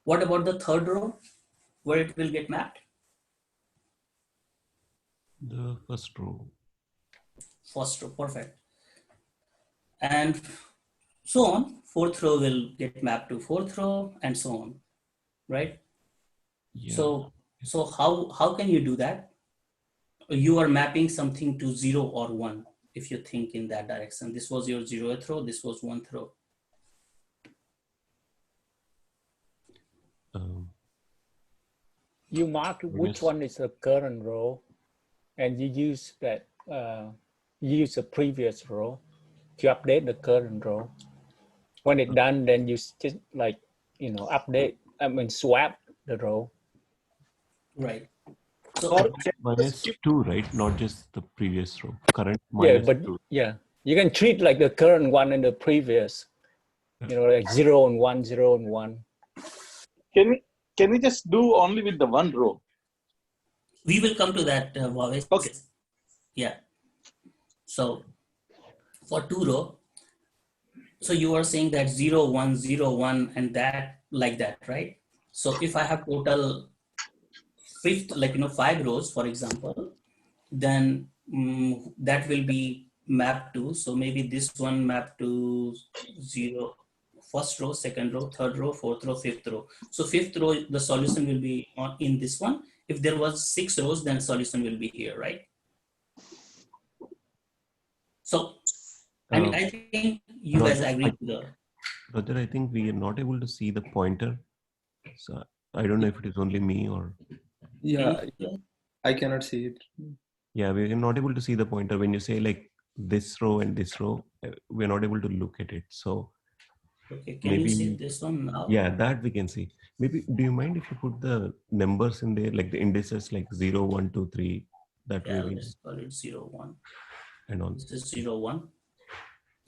Speaker 1: What about the third row, where it will get mapped?
Speaker 11: The first row.
Speaker 1: First row, perfect. And so on. Fourth row will get mapped to fourth row, and so on, right?
Speaker 11: Yeah.
Speaker 1: So how can you do that? You are mapping something to 0 or 1, if you think in that direction. This was your 0th row, this was 1th row.
Speaker 6: You mark which one is the current row, and you use that. You use the previous row to update the current row. When it's done, then you just, like, update. I mean, swap the row.
Speaker 1: Right. So
Speaker 11: minus 2, right? Not just the previous row. Current minus 2.
Speaker 6: Yeah, you can treat like the current one and the previous. Like 0 and 1, 0 and 1.
Speaker 7: Can we just do only with the one row?
Speaker 1: We will come to that, Bhavesh.
Speaker 7: Okay.
Speaker 1: Yeah. So for 2 row, so you are saying that 0, 1, 0, 1, and that, like that, right? So if I have total 5 rows, for example, then that will be mapped to, so maybe this one mapped to 0, first row, second row, third row, fourth row, fifth row. So fifth row, the solution will be in this one. If there was 6 rows, then solution will be here, right? So I mean, I think you guys agree to the.
Speaker 11: Roger, I think we are not able to see the pointer. So I don't know if it is only me or.
Speaker 8: Yeah, I cannot see it.
Speaker 11: Yeah, we are not able to see the pointer. When you say like this row and this row, we're not able to look at it. So
Speaker 1: okay, can you see this one now?
Speaker 11: Yeah, that we can see. Maybe, do you mind if you put the numbers in there, like the indices, like 0, 1, 2, 3? That
Speaker 1: yeah,
Speaker 11: way
Speaker 1: let's call it 0, 1.
Speaker 11: And on.
Speaker 1: This is 0, 1.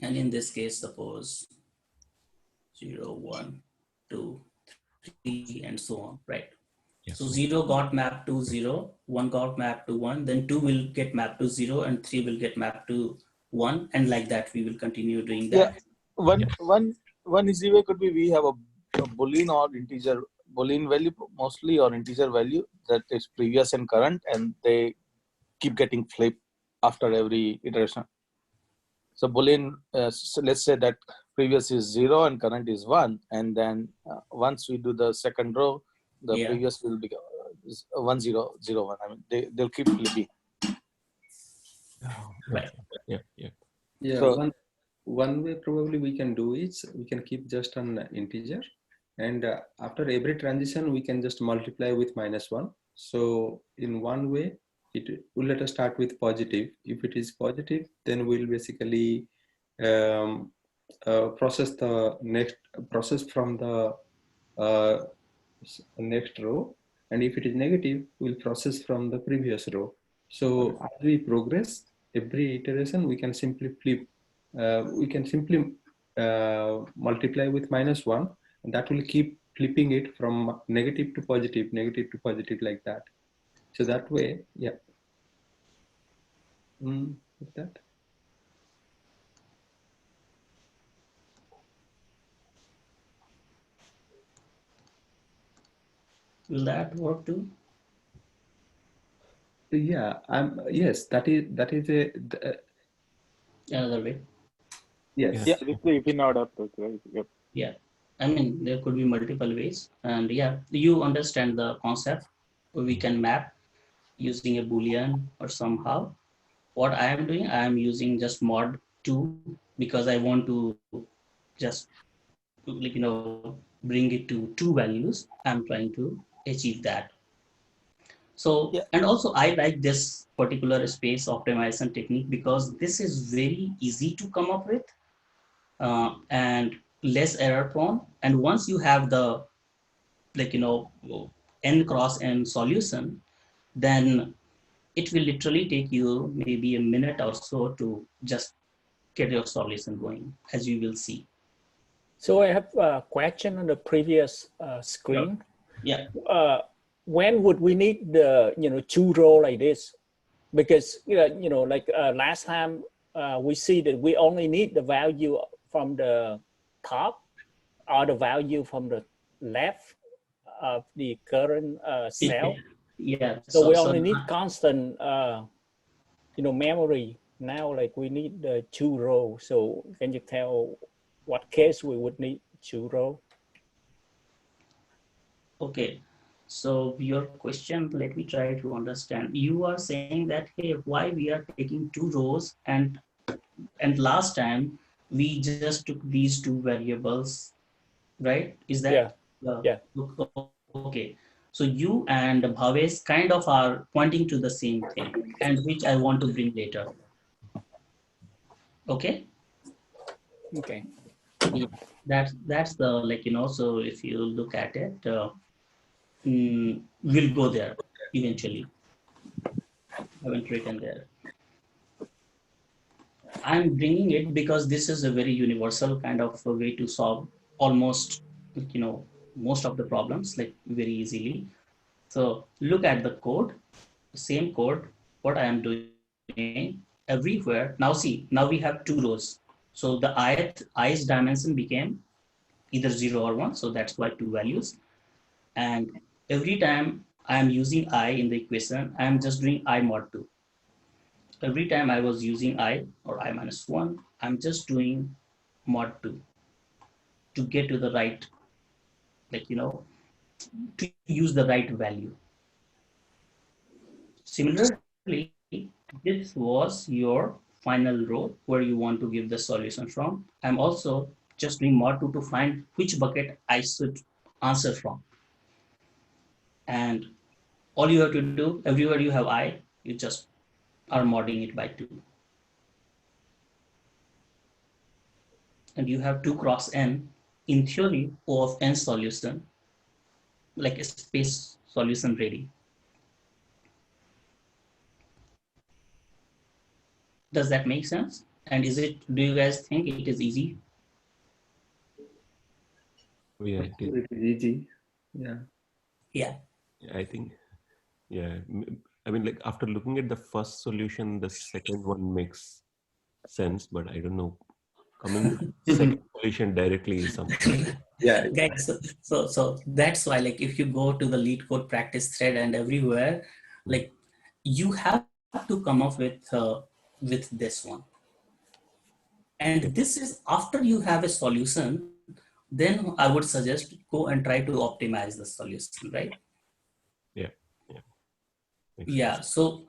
Speaker 1: And in this case, suppose 0, 1, 2, 3, and so on, right? Yes. So 0 got mapped to 0, 1 got mapped to 1, then 2 will get mapped to 0, and 3 will get mapped to 1, and like that we will continue doing that.
Speaker 7: Yeah, one easy way could be we have a Boolean or integer, Boolean value mostly, or integer value that is previous and current, and they keep getting flipped after every iteration. So Boolean, so let's say that previous is 0 and current is 1, and then once we do the second row, the previous will be 1, 0, 0, 1. I mean, they'll keep flipping.
Speaker 1: Right.
Speaker 8: Yeah. So, one way probably we can do is we can keep just an integer, and after every transition we can just multiply with -1. So in one way let us start with positive. If it is positive, then we'll basically process from the next row, and if it is negative, we'll process from the previous row. So as we progress, every iteration we can simply flip. We can simply multiply with -1, and that will keep flipping it from negative to positive like that. So that way, yeah. Like that.
Speaker 1: Will that work too?
Speaker 8: Yeah, yes, that is
Speaker 1: Another way.
Speaker 8: Yes.
Speaker 10: Yeah, if in order, right? Yep.
Speaker 1: Yeah, I mean, there could be multiple ways, and yeah, you understand the concept. We can map using a Boolean or somehow. What I am doing, I am using just mod 2 because I want to just bring it to two values. I'm trying to achieve that. So,
Speaker 7: Yeah.
Speaker 1: and also I like this particular space optimization technique because this is very easy to come up with and less error prone. And once you have the n cross n solution, then it will literally take you maybe a minute or so to just get your solution going, as you will see.
Speaker 6: So I have a question on the previous screen.
Speaker 1: Yeah.
Speaker 6: When would we need the two row like this? Because like last time we see that we only need the value from the top or the value from the left of the current cell.
Speaker 1: Yeah.
Speaker 6: So we only need constant memory. Now like we need the two row. So can you tell what case we would need two row?
Speaker 1: Okay. So your question, let me try to understand. You are saying that, hey, why we are taking two rows and last time we just took these two variables, right? Is that?
Speaker 6: Yeah.
Speaker 1: Okay. So you and Bhavesh kind of are pointing to the same thing, and which I want to bring later. Okay.
Speaker 6: Okay.
Speaker 1: Yeah, that's the so if you look at it, we'll go there eventually. I haven't written there. I'm bringing it because this is a very universal kind of a way to solve almost most of the problems like very easily. So look at the code, same code. What I am doing everywhere now. See, now we have two rows. So the i's dimension became either 0 or 1. So that's why two values. And every time I am using I in the equation, I am just doing I mod 2. Every time I was using I or I minus 1, I'm just doing mod 2 to get to the right, to use the right value. Similarly, this was your final row where you want to give the solution from. I'm also just doing mod 2 to find which bucket I should answer from. And all you have to do, everywhere you have I, you just are modding it by 2. And you have 2 cross n. In theory, O of n solution, like a space solution ready. Does that make sense? And do you guys think it is easy?
Speaker 11: Yeah,
Speaker 8: it is easy. Yeah.
Speaker 1: Yeah.
Speaker 11: I think, yeah. I mean, like after looking at the first solution, the second one makes sense, but I don't know. Coming to the second solution directly is something.
Speaker 8: Yeah.
Speaker 1: Guys, so that's why, like, if you go to the lead code practice thread and everywhere, like, you have to come up with this one. And this is after you have a solution, then I would suggest go and try to optimize the solution, right?
Speaker 11: Yeah.
Speaker 1: Yeah. So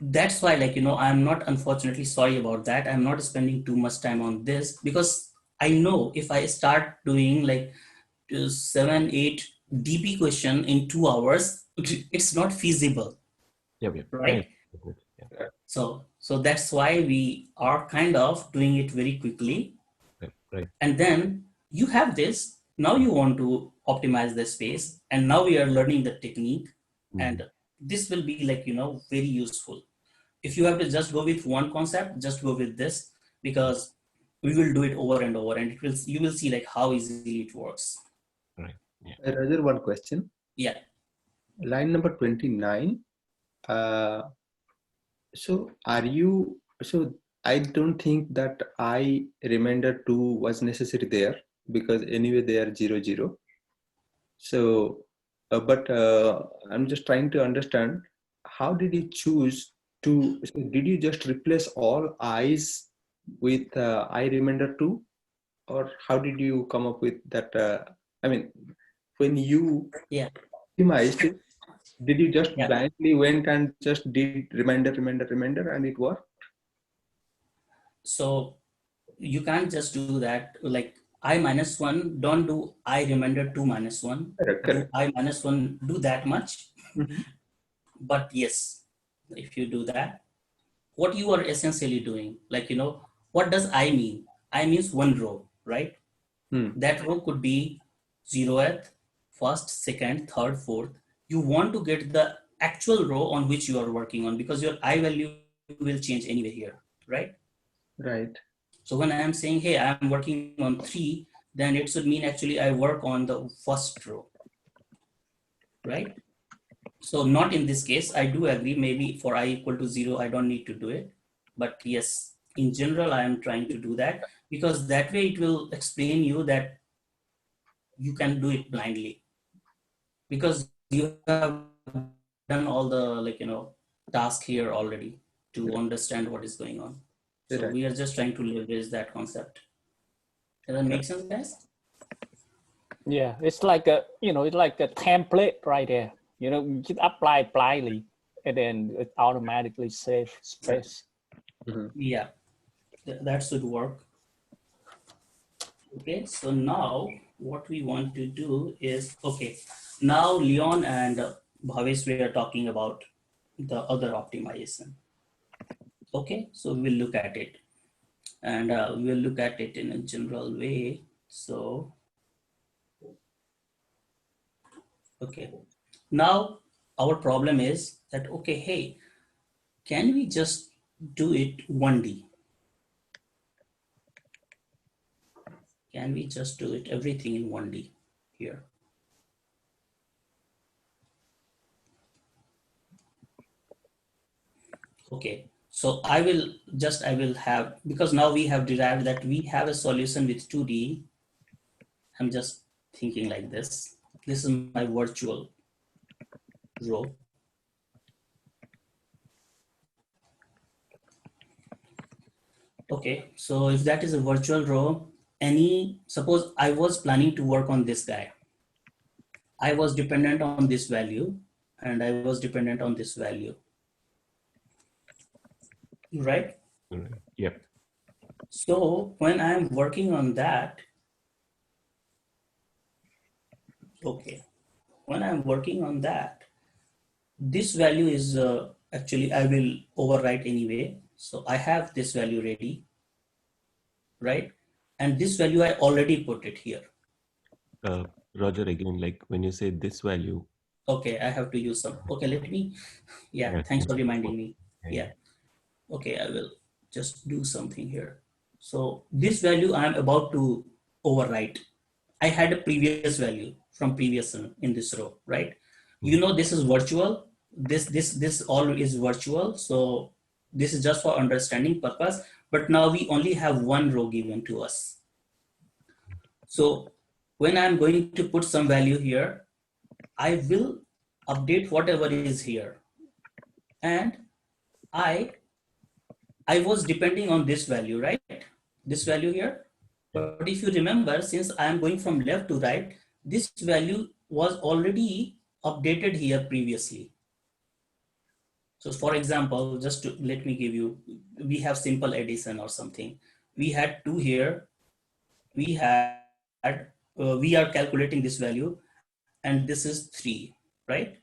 Speaker 1: that's why, like, I'm not, unfortunately, sorry about that. I'm not spending too much time on this because I know if I start doing like 7-8 DP question in 2 hours, it's not feasible.
Speaker 11: Yeah.
Speaker 1: Right?
Speaker 11: Yeah.
Speaker 1: So that's why we are kind of doing it very quickly.
Speaker 11: Right.
Speaker 1: And then you have this, now you want to optimize the space, and now we are learning the technique, and this will be like, very useful. If you have to just go with one concept, just go with this, because we will do it over and over, and you will see like how easily it works.
Speaker 11: Right. Yeah.
Speaker 8: Roger, one question.
Speaker 1: Yeah.
Speaker 8: Line number 29. So I don't think that I remainder 2 was necessary there, because anyway they are 0, 0. So, but I'm just trying to understand, how did you choose to, so did you just replace all i's with I remainder 2, or how did you come up with that? I mean, when you optimized it, did you just blindly went and just did remainder, and it worked?
Speaker 1: So you can't just do that. Like I minus 1, don't do I remainder 2 minus 1.
Speaker 8: Correct.
Speaker 1: Do I minus 1, do that much.
Speaker 8: Mm-hmm.
Speaker 1: But yes, if you do that, what you are essentially doing, like, what does I mean? I means one row, right? That row could be 0th, first, second, third, fourth. You want to get the actual row on which you are working on, because your I value will change anyway here, right?
Speaker 8: Right.
Speaker 1: So when I am saying, hey, I'm working on 3, then it should mean actually I work on the first row, right? So not in this case, I do agree, maybe for I equal to 0, I don't need to do it. But yes, in general, I am trying to do that, because that way it will explain you that you can do it blindly, because you have done all the task here already to understand what is going on. So we are just trying to leverage that concept. Does that make sense, guys?
Speaker 6: Yeah, it's like it's like a template right there. You just apply blindly, and then it automatically saves space.
Speaker 1: Yeah, that should work. Okay, so now what we want to do is, okay, now Leon and Bhavesh, we are talking about the other optimization. Okay, so we'll look at it, and we'll look at it in a general way. So, okay, now our problem is that, okay, hey, can we just do it 1D? Can we just do it everything in 1D here? Okay, so I will have, because now we have derived that we have a solution with 2D. I'm just thinking like this. This is my virtual row. Okay, so if that is a virtual row, suppose I was planning to work on this guy. I was dependent on this value, and I was dependent on this value. Right?
Speaker 11: Yep.
Speaker 1: So when I'm working on that, okay, when I'm working on that, this value is actually, I will overwrite anyway. So I have this value ready, right? And this value, I already put it here.
Speaker 11: Roger, again, like when you say this value.
Speaker 1: Okay, I have to use some. Okay, let me, thanks for reminding me. Yeah. Okay, I will just do something here. So this value I'm about to overwrite. I had a previous value from previous in this row, right? This is virtual. This all is virtual. So this is just for understanding purpose. But now we only have one row given to us. So when I'm going to put some value here, I will update whatever is here. And I was depending on this value, right? This value here. But if you remember, since I am going from left to right, this value was already updated here previously. So for example, just to let me give you, we have simple addition or something. We had 2 here. We are calculating this value, and this is 3, right?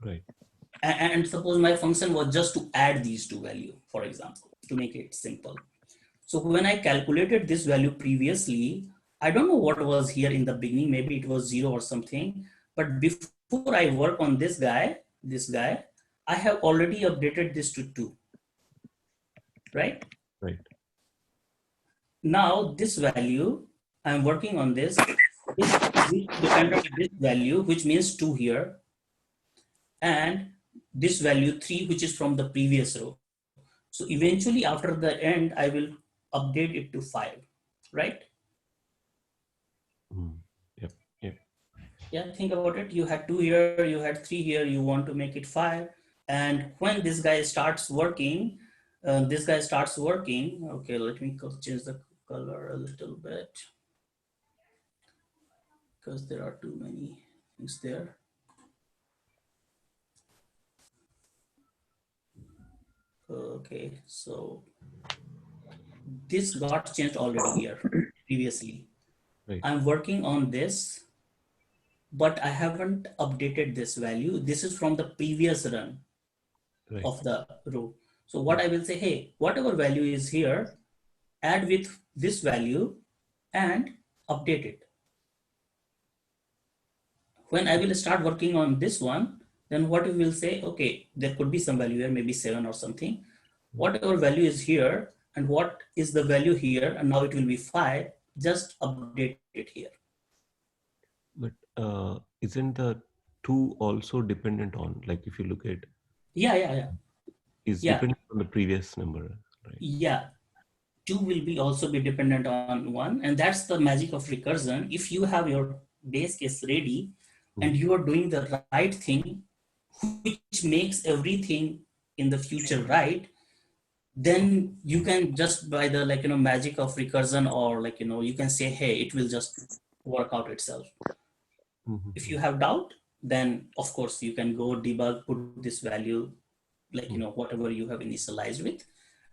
Speaker 11: Right.
Speaker 1: and suppose my function was just to add these two values, for example, to make it simple. So when I calculated this value previously, I don't know what was here in the beginning, maybe it was 0 or something, but before I work on this guy, I have already updated this to 2, right?
Speaker 11: Right.
Speaker 1: Now this value, I'm working on this, is dependent on this value, which means 2 here, and this value 3, which is from the previous row. So eventually after the end, I will update it to 5, right?
Speaker 11: Yep. Yep.
Speaker 1: Yeah, think about it. You had 2 here, you had 3 here, you want to make it 5. And when this guy starts working, okay, let me change the color a little bit because there are too many things there. Okay, so this got changed already here previously.
Speaker 11: Right.
Speaker 1: I'm working on this, but I haven't updated this value. This is from the previous run
Speaker 11: Right.
Speaker 1: of the row. So what I will say, hey, whatever value is here, add with this value and update it. When I will start working on this one, then what we will say, okay, there could be some value here, maybe 7 or something. Whatever value is here and what is the value here, and now it will be 5, just update it here.
Speaker 11: But isn't the 2 also dependent on, like if you look at,
Speaker 1: Yeah.
Speaker 11: is dependent on the previous number, right?
Speaker 1: Yeah. 2 will be also be dependent on 1, and that's the magic of recursion. If you have your base case ready and you are doing the right thing, which makes everything in the future right, then you can just by the magic of recursion, or you can say, hey, it will just work out itself. If you have doubt, then of course you can go debug, put this value whatever you have initialized with,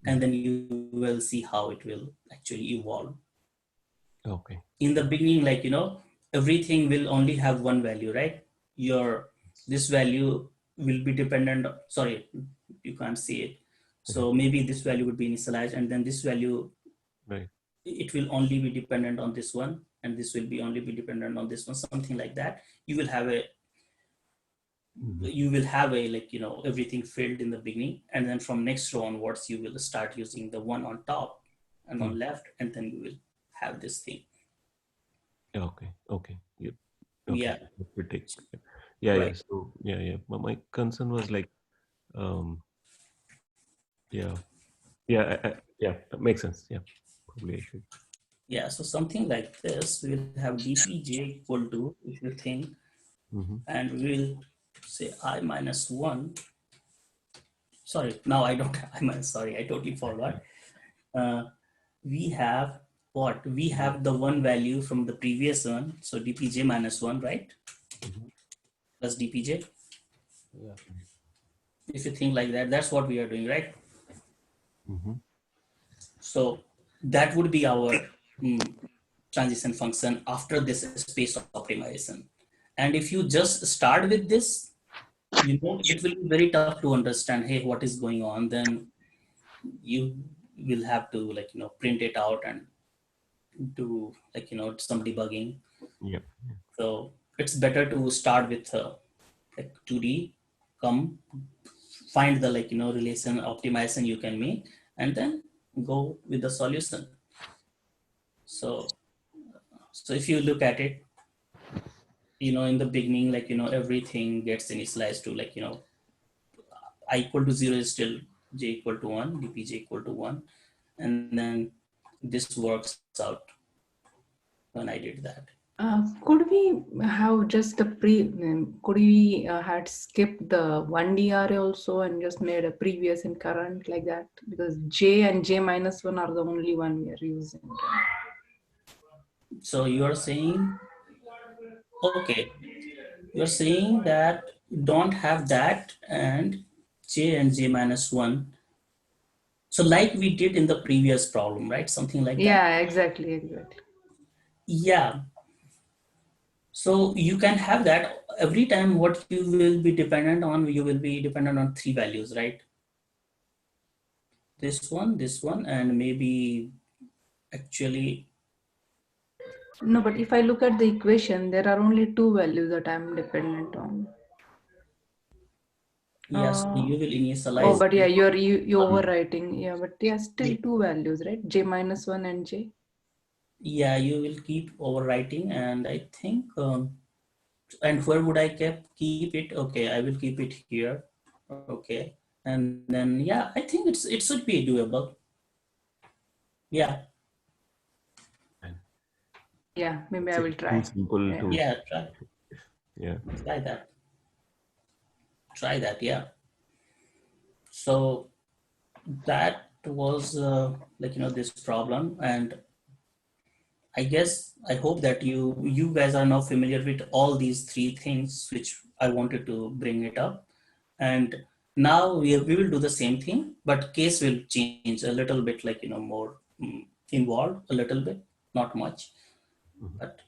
Speaker 1: and then you will see how it will actually evolve.
Speaker 11: Okay.
Speaker 1: In the beginning, everything will only have one value, right? This value will be dependent, sorry, you can't see it. So maybe this value would be initialized, and then this value,
Speaker 11: right,
Speaker 1: it will only be dependent on this one, and this will be only be dependent on this one, something like that. You will have a everything filled in the beginning, and then from next row onwards you will start using the one on top and on left, and then you will have this thing.
Speaker 11: Okay. Yep. Okay.
Speaker 1: Yeah.
Speaker 11: We take. Yeah.
Speaker 1: Right.
Speaker 11: So yeah. But my concern was like, yeah. That makes sense. Yeah. Probably I should.
Speaker 1: Yeah. So something like this, we'll have dpj equal to, if you think, and we'll say I minus 1. Sorry, now I don't. Sorry, I totally forgot. We have what? We have the one value from the previous one. So dpj minus 1, right? Plus dpj.
Speaker 7: Yeah.
Speaker 1: If you think like that, that's what we are doing, right? So that would be our transition function after this space optimization. And if you just start with this, it will be very tough to understand, hey, what is going on? Then you will have to print it out and do some debugging.
Speaker 11: Yep.
Speaker 1: So it's better to start with 2D, find the relation optimization you can make, and then go with the solution. So if you look at it, in the beginning, everything gets initialized to I equal to 0 is still j equal to 1, dpj equal to 1, and then this works out when I did that.
Speaker 2: Could we have just the could we had skipped the 1D array also and just made a previous and current like that? Because j and j minus 1 are the only one we are using.
Speaker 1: So you are saying, okay, you're saying that you don't have that and j minus 1. So like we did in the previous problem, right? Something like that.
Speaker 2: Yeah, exactly.
Speaker 1: Yeah. So you can have that every time. What you will be dependent on, you will be dependent on three values, right? This one, and maybe actually,
Speaker 2: No, but if I look at the equation, there are only two values that I'm dependent on.
Speaker 1: yes, you will
Speaker 2: Oh,
Speaker 1: initialize
Speaker 2: but yeah, you're
Speaker 11: One.
Speaker 2: overwriting. Yeah, but yeah, still two values, right? J minus 1 and J.
Speaker 1: Yeah, you will keep overwriting, and I think, and where would I keep it? Okay, I will keep it here. Okay, and then yeah, I think it should be doable. Yeah,
Speaker 2: Yeah, maybe
Speaker 11: It's
Speaker 2: I
Speaker 11: like
Speaker 2: will
Speaker 11: too
Speaker 2: try.
Speaker 11: simple
Speaker 2: Yeah.
Speaker 11: to,
Speaker 1: yeah,
Speaker 11: yeah.
Speaker 1: try that. Yeah. So that was this problem, and I guess I hope that you guys are now familiar with all these three things which I wanted to bring it up. And now we will do the same thing, but case will change a little bit, more involved a little bit, not much,
Speaker 11: Mhm.
Speaker 1: but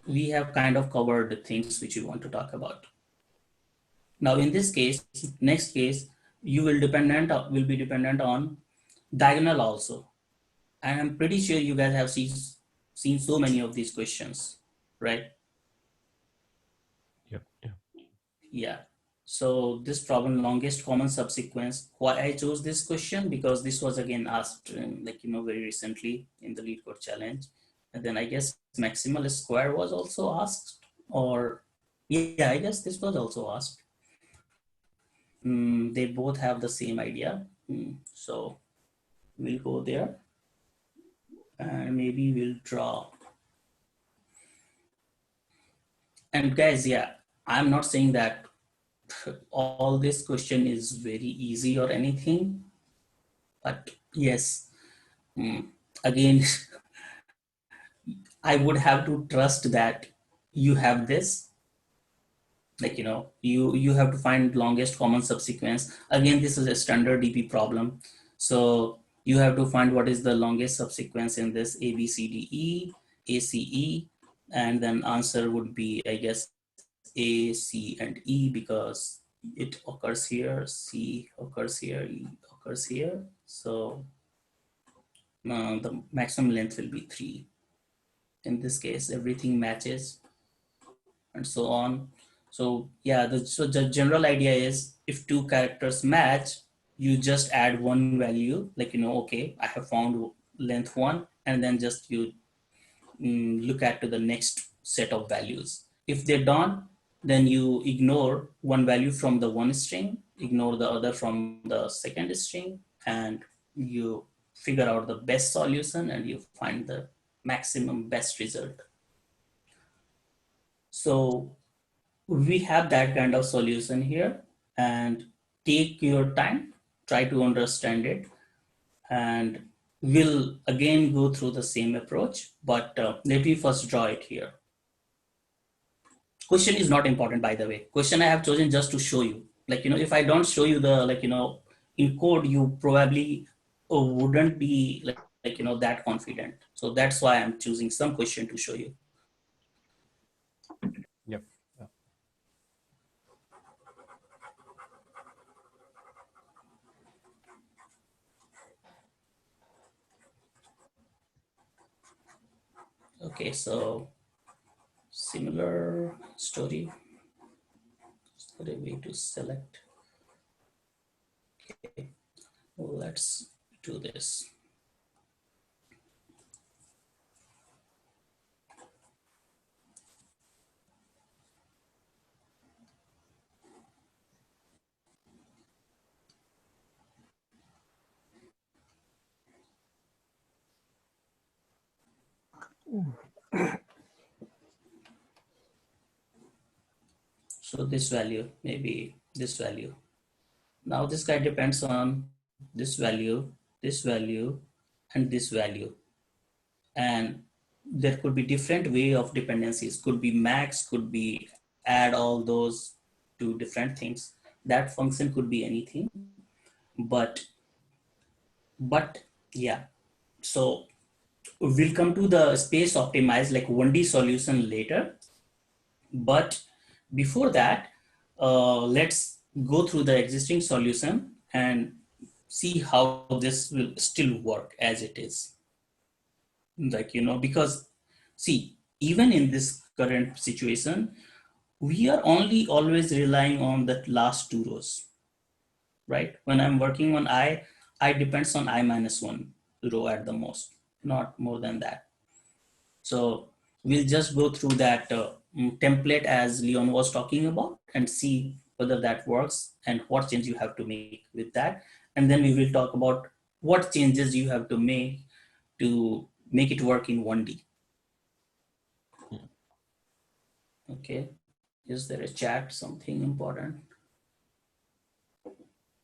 Speaker 1: we have kind of covered the things which we want to talk about. Now in this case, next case, you will be dependent on diagonal also. And I'm pretty sure you guys have seen so many of these questions, right?
Speaker 11: Yep. Yeah.
Speaker 1: Yeah. So this problem, longest common subsequence, why I chose this question, because this was again asked very recently in the lead code challenge. And then I guess maximal square was also asked, or yeah, I guess this was also asked. They both have the same idea. So we'll go there and maybe we'll draw. And guys, yeah, I'm not saying that all this question is very easy or anything, but yes, again, I would have to trust that you have this, you have to find longest common subsequence. Again, this is a standard DP problem. So you have to find what is the longest subsequence in this A, B, C, D, E, A, C, E, and then answer would be, I guess, A, C, and E, because it occurs here, C occurs here, E occurs here. So the maximum length will be 3. In this case, everything matches and so on. So yeah, so the general idea is if two characters match, you just add one value, okay, I have found length 1, and then just you look at to the next set of values. If they don't, then you ignore one value from the one string, ignore the other from the second string, and you figure out the best solution and you find the maximum best result. So we have that kind of solution here, and take your time, try to understand it, and we'll again go through the same approach, but let me first draw it here. Question is not important, by the way. Question I have chosen just to show you, if I don't show you the in code, you probably wouldn't be that confident. So that's why I'm choosing some question to show you.
Speaker 6: Yep.
Speaker 1: Okay, so similar story. Is there a way to select? Okay, let's do this. So this value, maybe this value. Now this guy depends on this value, and this value. And there could be different way of dependencies. Could be max, could be add all those to different things. That function could be anything. But yeah. So we'll come to the space optimized like 1D solution later. But before that, let's go through the existing solution and see how this will still work as it is. Like, because see, even in this current situation, we are only always relying on the last two rows, right? When I'm working on I depends on I minus one row at the most, not more than that. So we'll just go through that template as Leon was talking about and see whether that works and what change you have to make with that. And then we will talk about what changes you have to make it work in 1D. Okay, is there a chat, something important?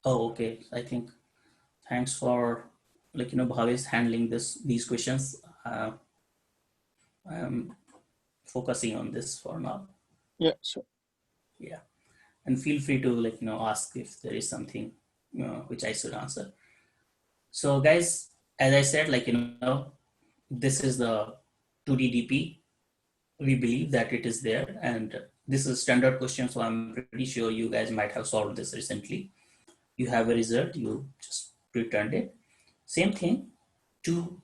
Speaker 1: Oh, okay, I think thanks for Bhavesh handling these questions. I'm focusing on this for now.
Speaker 7: Yeah, sure.
Speaker 1: Yeah, and feel free to ask if there is something which I should answer. So guys, as I said, this is the 2D DP. We believe that it is there, and this is a standard question, so I'm pretty sure you guys might have solved this recently. You have a result, you just returned it. Same thing, you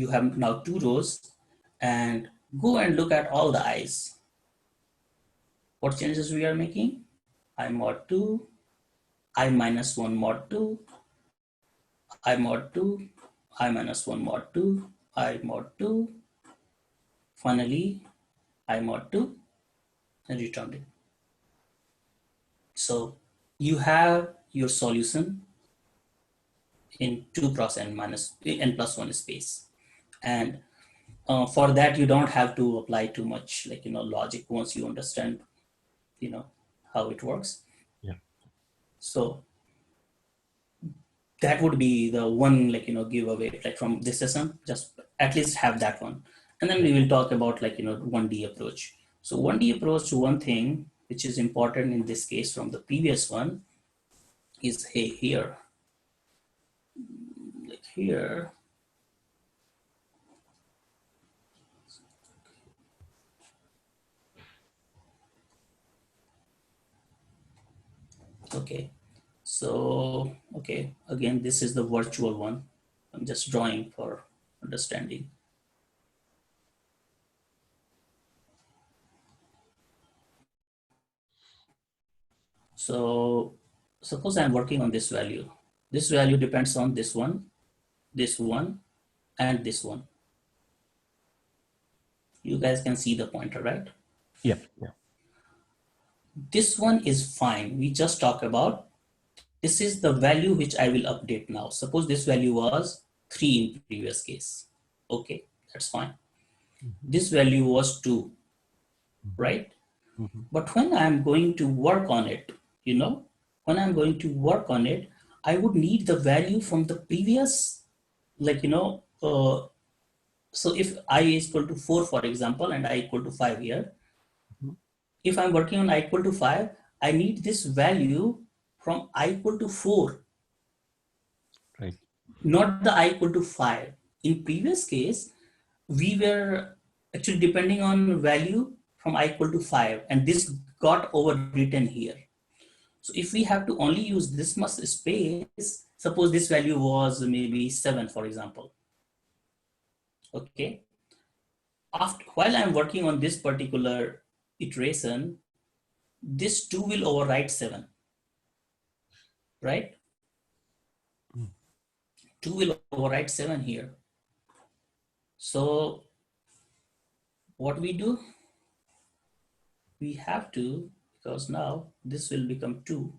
Speaker 1: have now two rows, and go and look at all the i's. What changes we are making? I mod 2, I minus 1 mod 2, I mod 2, I minus 1 mod 2, I mod 2, finally I mod 2, and returned it. So you have your solution in 2 cross n minus n plus 1 space. And for that, you don't have to apply too much logic once you understand how it works.
Speaker 11: Yeah.
Speaker 1: So that would be the one giveaway from this session. Just at least have that one, and then we will talk about 1D approach. So 1D approach, one thing which is important in this case from the previous one is here. Here. Okay. So, okay, again, this is the virtual one. I'm just drawing for understanding. So suppose I'm working on this value. This value depends on this one, and this one. You guys can see the pointer, right?
Speaker 11: Yeah. Yeah.
Speaker 1: This one is fine. We just talk about this is the value which I will update now. Suppose this value was 3 in previous case. Okay, that's fine. This value was 2, right? But when I'm going to work on it, I would need the value from the previous, so if I is equal to 4, for example, and I equal to 5 here, if I'm working on I equal to 5, I need this value from I equal to 4.
Speaker 11: Right.
Speaker 1: Not the I equal to 5. In previous case, we were actually depending on value from I equal to 5, and this got overwritten here. So if we have to only use this much space, suppose this value was maybe 7, for example. Okay. While I'm working on this particular iteration, this 2 will overwrite 7, right? 2 will overwrite 7 here. So what we do? We have to, because now this will become 2,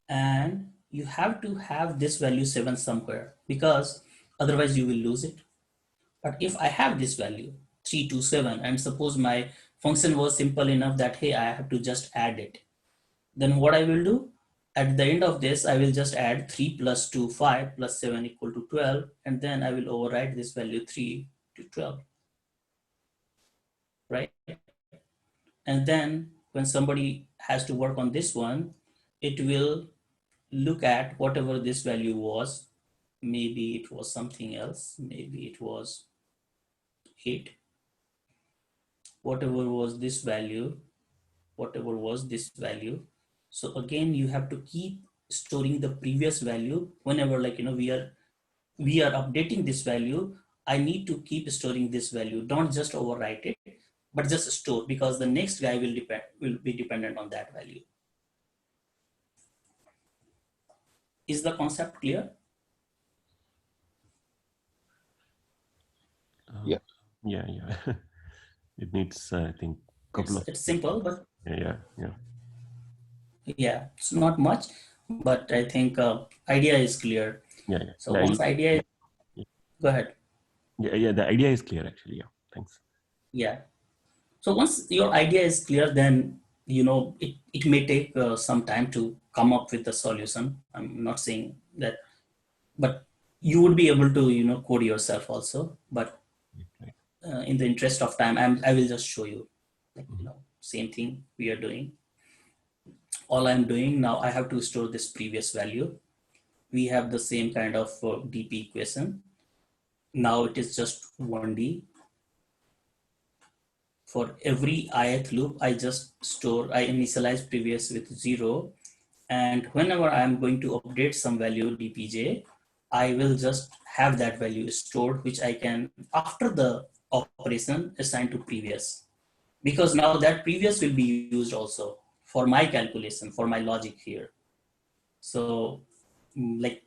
Speaker 1: and you have to have this value 7 somewhere, because otherwise you will lose it. But if I have this value 327, and suppose my function was simple enough that, hey, I have to just add it, then what I will do at the end of this, I will just add 3 plus 2, 5 plus 7 equal to 12, and then I will overwrite this value 3 to 12, right? And then when somebody has to work on this one, it will look at whatever this value was maybe it was something else. Maybe it was 8. Whatever was this value, whatever was this value. So again, you have to keep storing the previous value whenever, like, we are updating this value. I need to keep storing this value. Don't just overwrite it, but just store, because the next guy will be dependent on that value. Is the concept clear?
Speaker 7: Yeah.
Speaker 11: Yeah. It needs, I think, couple of.
Speaker 1: It's simple, but
Speaker 11: Yeah.
Speaker 1: yeah, it's not much, but I think idea is clear.
Speaker 11: Yeah.
Speaker 1: So once idea is, go ahead.
Speaker 11: Yeah. The idea is clear, actually. Yeah. Thanks.
Speaker 1: Yeah. So once your idea is clear, then it may take some time to come up with the solution. I'm not saying that, but you would be able to code yourself also. But in the interest of time, I will just show you, like, same thing we are doing. All I'm doing now, I have to store this previous value. We have the same kind of DP equation. Now it is just 1D. For every ith loop, I initialize previous with 0. And whenever I'm going to update some value dpj, I will just have that value stored, which I can, after the operation, assign to previous. Because now that previous will be used also for my calculation, for my logic here. So, like,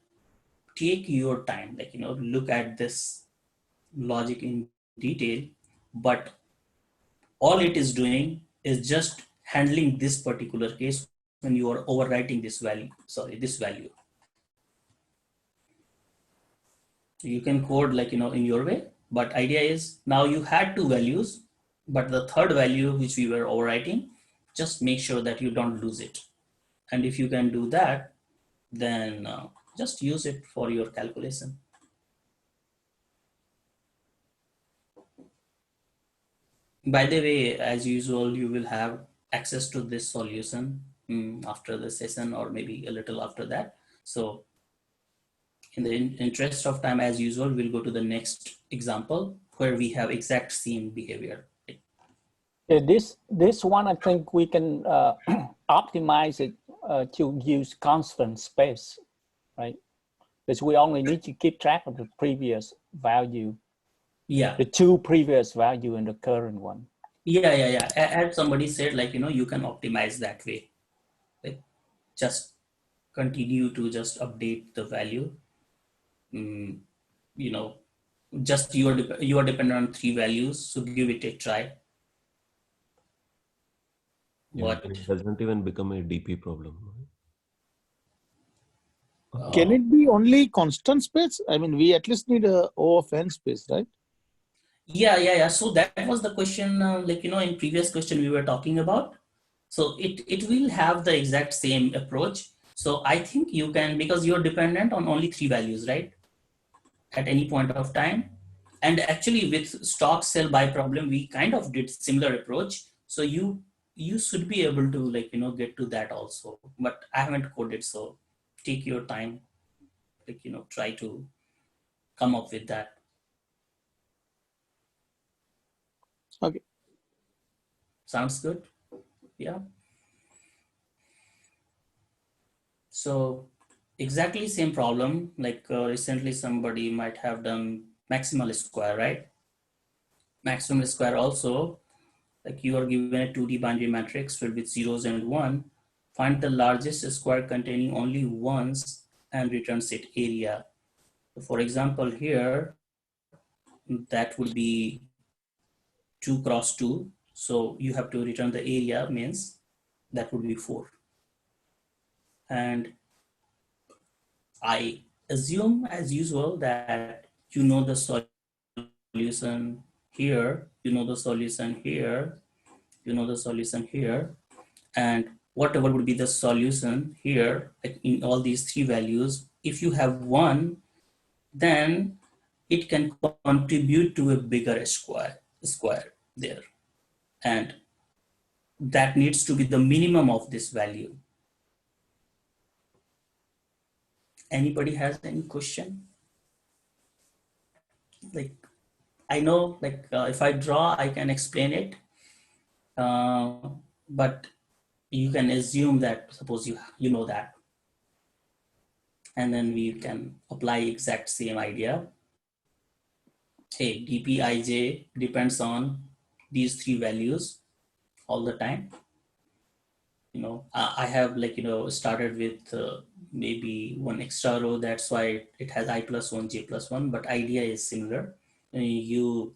Speaker 1: take your time, like, look at this logic in detail, but all it is doing is just handling this particular case when you are overwriting this value. You can code, like, in your way, but idea is now you had 2 values, but the third value which we were overwriting, just make sure that you don't lose it. And if you can do that, then just use it for your calculation. By the way, as usual, you will have access to this solution after the session, or maybe a little after that. So in the interest of time, as usual, we'll go to the next example where we have exact same behavior.
Speaker 6: Yeah, this one, I think we can optimize it to use constant space, right? Because we only need to keep track of the previous value.
Speaker 1: Yeah.
Speaker 6: The 2 previous value and the current one.
Speaker 1: Yeah. As somebody said, like, you can optimize that way. Like, just continue to just update the value. Just you are dependent on 3 values, so give it a try.
Speaker 11: Yeah, it doesn't even become a DP problem.
Speaker 7: Can it be only constant space? I mean, we at least need a O of n space, right?
Speaker 1: Yeah. So that was the question, in previous question we were talking about. So it will have the exact same approach. So I think you can, because you're dependent on only 3 values, right? At any point of time. And actually with stock sell buy problem, we kind of did similar approach. So you should be able to, like, get to that also, but I haven't coded. So take your time, like, try to come up with that.
Speaker 7: Okay.
Speaker 1: Sounds good. Yeah. So exactly same problem, like recently somebody might have done maximal square, right? Maximum square also, like, you are given a 2D binary matrix filled with zeros and 1. Find the largest square containing only ones and returns it area. So for example, here, that would be 2 cross 2. So you have to return the area, means that would be 4. And I assume, as usual, that you know the solution here, you know the solution here, you know the solution here, and whatever would be the solution here, like in all these 3 values, if you have 1, then it can contribute to a bigger square there, and that needs to be the minimum of this value. Anybody has any question? like I know like if I draw, I can explain it, but you can assume that suppose you know that, and then we can apply exact same idea. Hey, dpij depends on these three values all the time. I have like started with maybe one extra row, that's why it has I plus 1 j plus 1, but idea is similar. You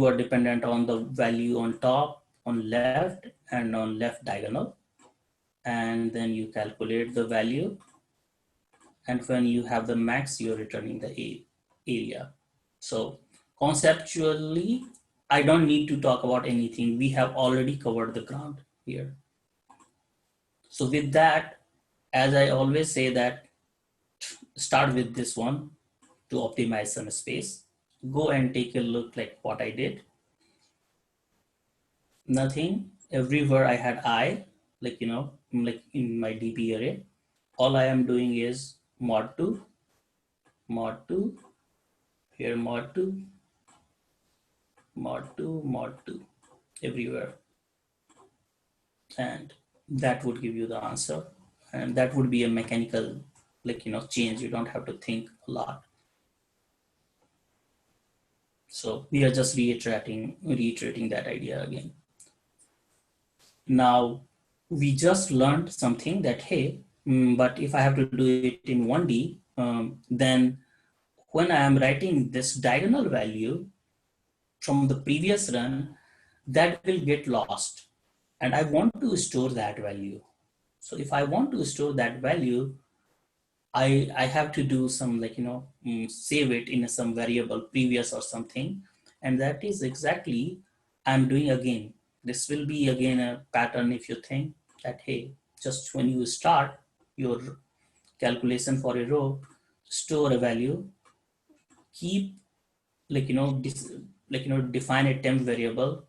Speaker 1: are dependent on the value on top, on left, and on left diagonal, and then you calculate the value, and when you have the max, you're returning the area. So conceptually, I don't need to talk about anything, we have already covered the ground here. So with that, as I always say that start with this one to optimize some space. Go and take a look like what I did. Nothing, everywhere I had I, like like in my DP array. All I am doing is mod 2, mod 2, here mod 2, mod 2, mod 2, everywhere. And that would give you the answer. And that would be a mechanical like change. You don't have to think a lot. So we are just reiterating that idea again. Now we just learned something that hey, but if I have to do it in 1D, then when I am writing this diagonal value from the previous run, that will get lost, and I want to store that value. So if I want to store that value, I have to do some like save it in some variable previous or something, and that is exactly I'm doing again. This will be again a pattern. If you think that hey, just when you start your calculation for a row, store a value, keep like define a temp variable,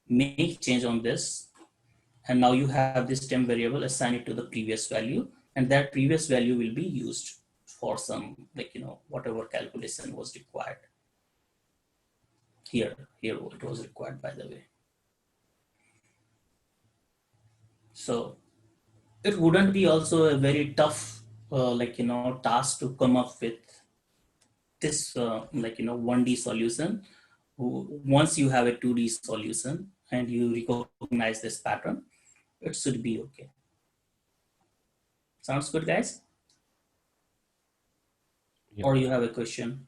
Speaker 1: make change on this, and now you have this temp variable, assign it to the previous value, and that previous value will be used for some like whatever calculation was required. Here it was required, by the way. So it wouldn't be also a very tough task to come up with this 1D solution. Once you have a 2D solution and you recognize this pattern, it should be okay. Sounds good, guys?
Speaker 11: Yeah.
Speaker 1: Or you have a question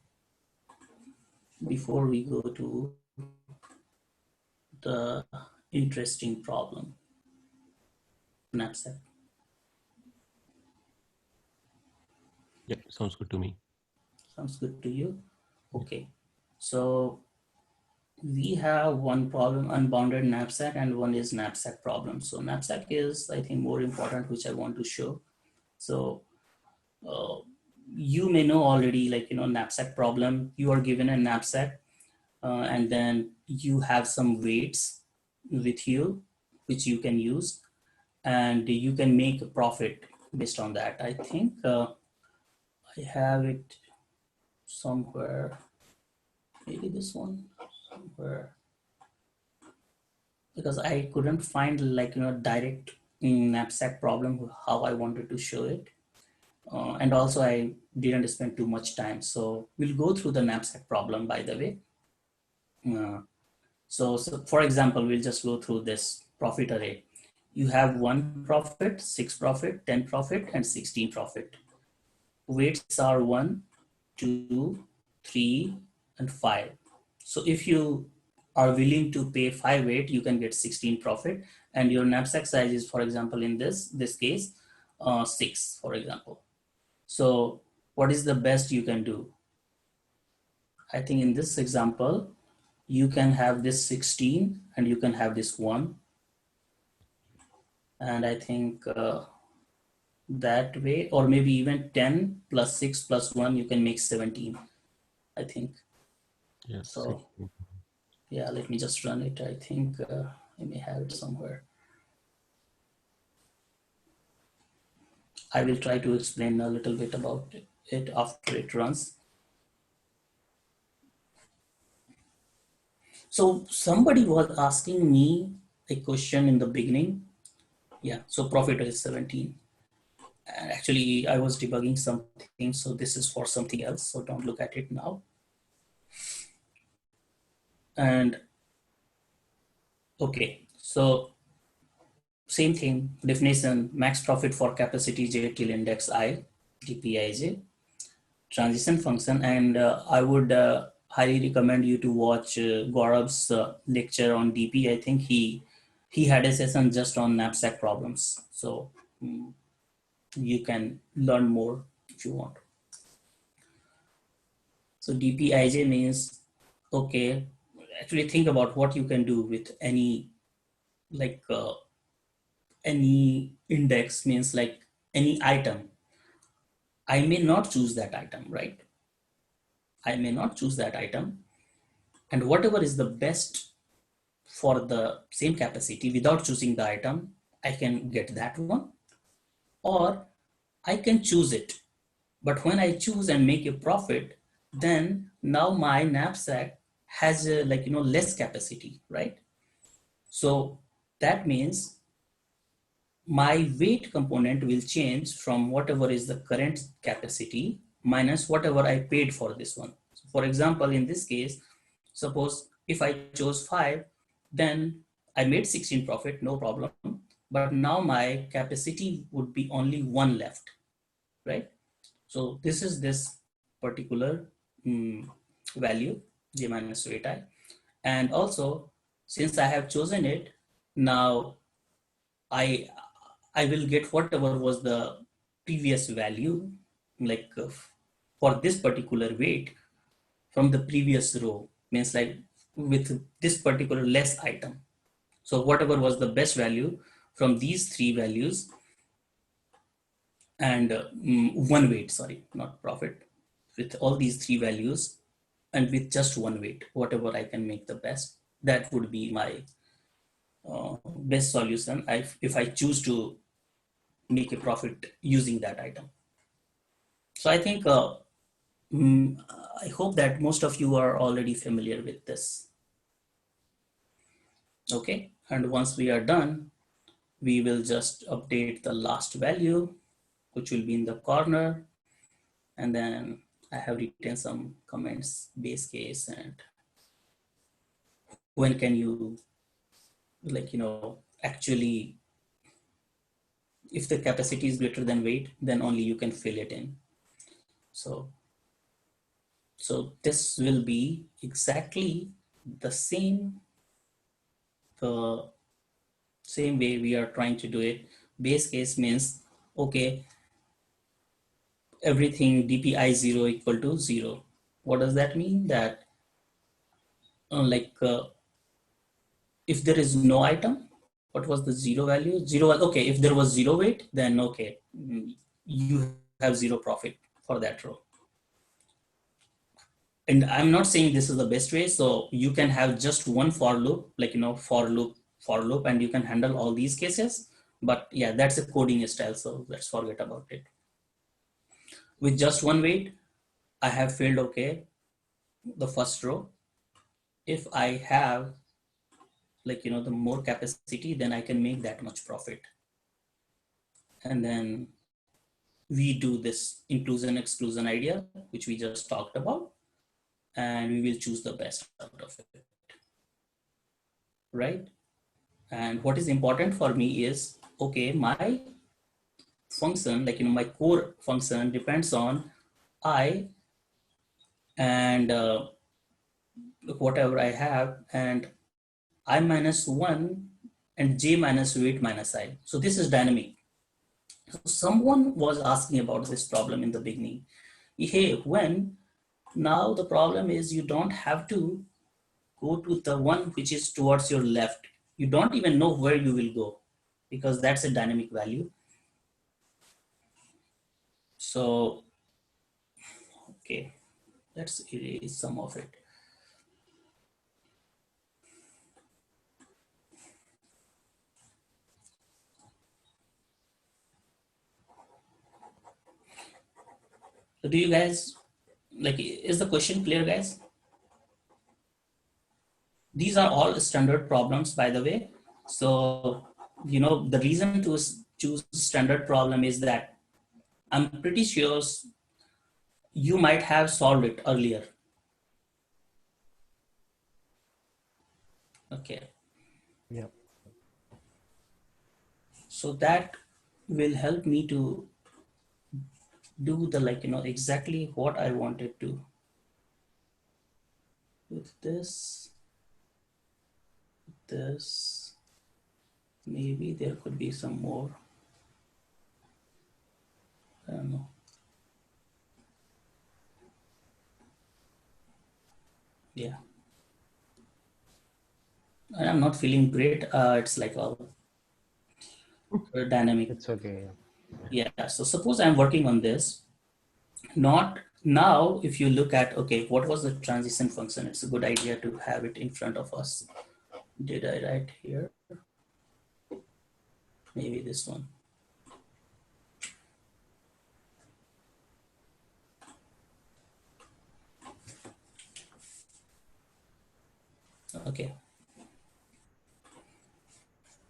Speaker 1: before we go to the interesting problem? Knapsack.
Speaker 11: Yeah, sounds good to me.
Speaker 1: Sounds good to you? Okay. So we have one problem, unbounded knapsack, and one is knapsack problem. So knapsack is, I think, more important, which I want to show. So you may know already, like, knapsack problem. You are given a knapsack and then you have some weights with you, which you can use, and you can make a profit based on that. I think I have it somewhere, maybe this one somewhere, because I couldn't find like direct knapsack problem how I wanted to show it, and also I didn't spend too much time. So we'll go through the knapsack problem, by the way. So for example, we'll just go through this profit array. You have 1 profit, 6 profit, 10 profit, and 16 profit. Weights are 1, 2, 3, and 5. So if you are willing to pay 5 weight, you can get 16 profit, and your knapsack size is, for example, in this case, 6, for example. So what is the best you can do? I think in this example, you can have this 16 and you can have this 1. And I think that way, or maybe even 10 plus 6 plus 1, you can make 17, I think.
Speaker 11: Yeah.
Speaker 1: So yeah, let me just run it. I think I may have it somewhere. I will try to explain a little bit about it after it runs. So somebody was asking me a question in the beginning. Yeah, so profit is 17. And actually, I was debugging something, so this is for something else, so don't look at it now. And okay, so same thing, definition, max profit for capacity J till index I, dPij, transition function. And I would highly recommend you to watch Gaurav's lecture on DP. I think he had a session just on knapsack problems. So you can learn more if you want. So dPij means, okay, actually think about what you can do with any, like any index means like any item. I may not choose that item, right? I may not choose that item. And whatever is the best for the same capacity without choosing the item, I can get that one. Or I can choose it. But when I choose and make a profit, then now my knapsack has a, like, less capacity, right? So that means my weight component will change from whatever is the current capacity minus whatever I paid for this one. So for example, in this case, suppose if I chose 5, then I made 16 profit, no problem. But now my capacity would be only 1 left, right? So this is this particular value, j minus 8i. And also, since I have chosen it, now I will get whatever was the previous value, like for this particular weight from the previous row, means like with this particular less item. So whatever was the best value from these 3 values and 1 weight, sorry, not profit, with all these 3 values and with just 1 weight, whatever I can make the best, that would be my best solution if I choose to make a profit using that item. So I think, I hope that most of you are already familiar with this. Okay, and once we are done, we will just update the last value, which will be in the corner. And then I have written some comments, base case, and when can you, like, actually, if the capacity is greater than weight, then only you can fill it in. So this will be exactly the same way we are trying to do it. Base case means, okay, everything dpi0 equal to 0. What does that mean? That if there is no item, what was the 0 value? 0, okay, if there was 0 weight, then okay, you have 0 profit for that row. And I'm not saying this is the best way, so you can have just one for loop, like, for loop, and you can handle all these cases. But yeah, that's a coding style, so let's forget about it. With just 1 weight, I have filled, okay, the first row. If I have, like, the more capacity, then I can make that much profit. And then we do this inclusion exclusion idea, which we just talked about, and we will choose the best out of it, right? And what is important for me is, okay, my function, like, my core function depends on I and whatever I have, and I minus 1 and j minus weight minus I. So this is dynamic. So someone was asking about this problem in the beginning. Hey, when now the problem is you don't have to go to the one which is towards your left. You don't even know where you will go because that's a dynamic value. So, okay, let's erase some of it. So do you guys, like, is the question clear, guys? These are all standard problems, by the way. So, the reason to choose standard problem is that I'm pretty sure you might have solved it earlier. Okay.
Speaker 6: Yeah.
Speaker 1: So that will help me to do the exactly what I wanted to with this. Maybe there could be some more. I don't know. Yeah. I'm not feeling great. It's like a dynamic.
Speaker 6: It's okay.
Speaker 1: Yeah. So suppose I'm working on this. Not now, if you look at, okay, what was the transition function? It's a good idea to have it in front of us. Did I write here? Maybe this one. Okay.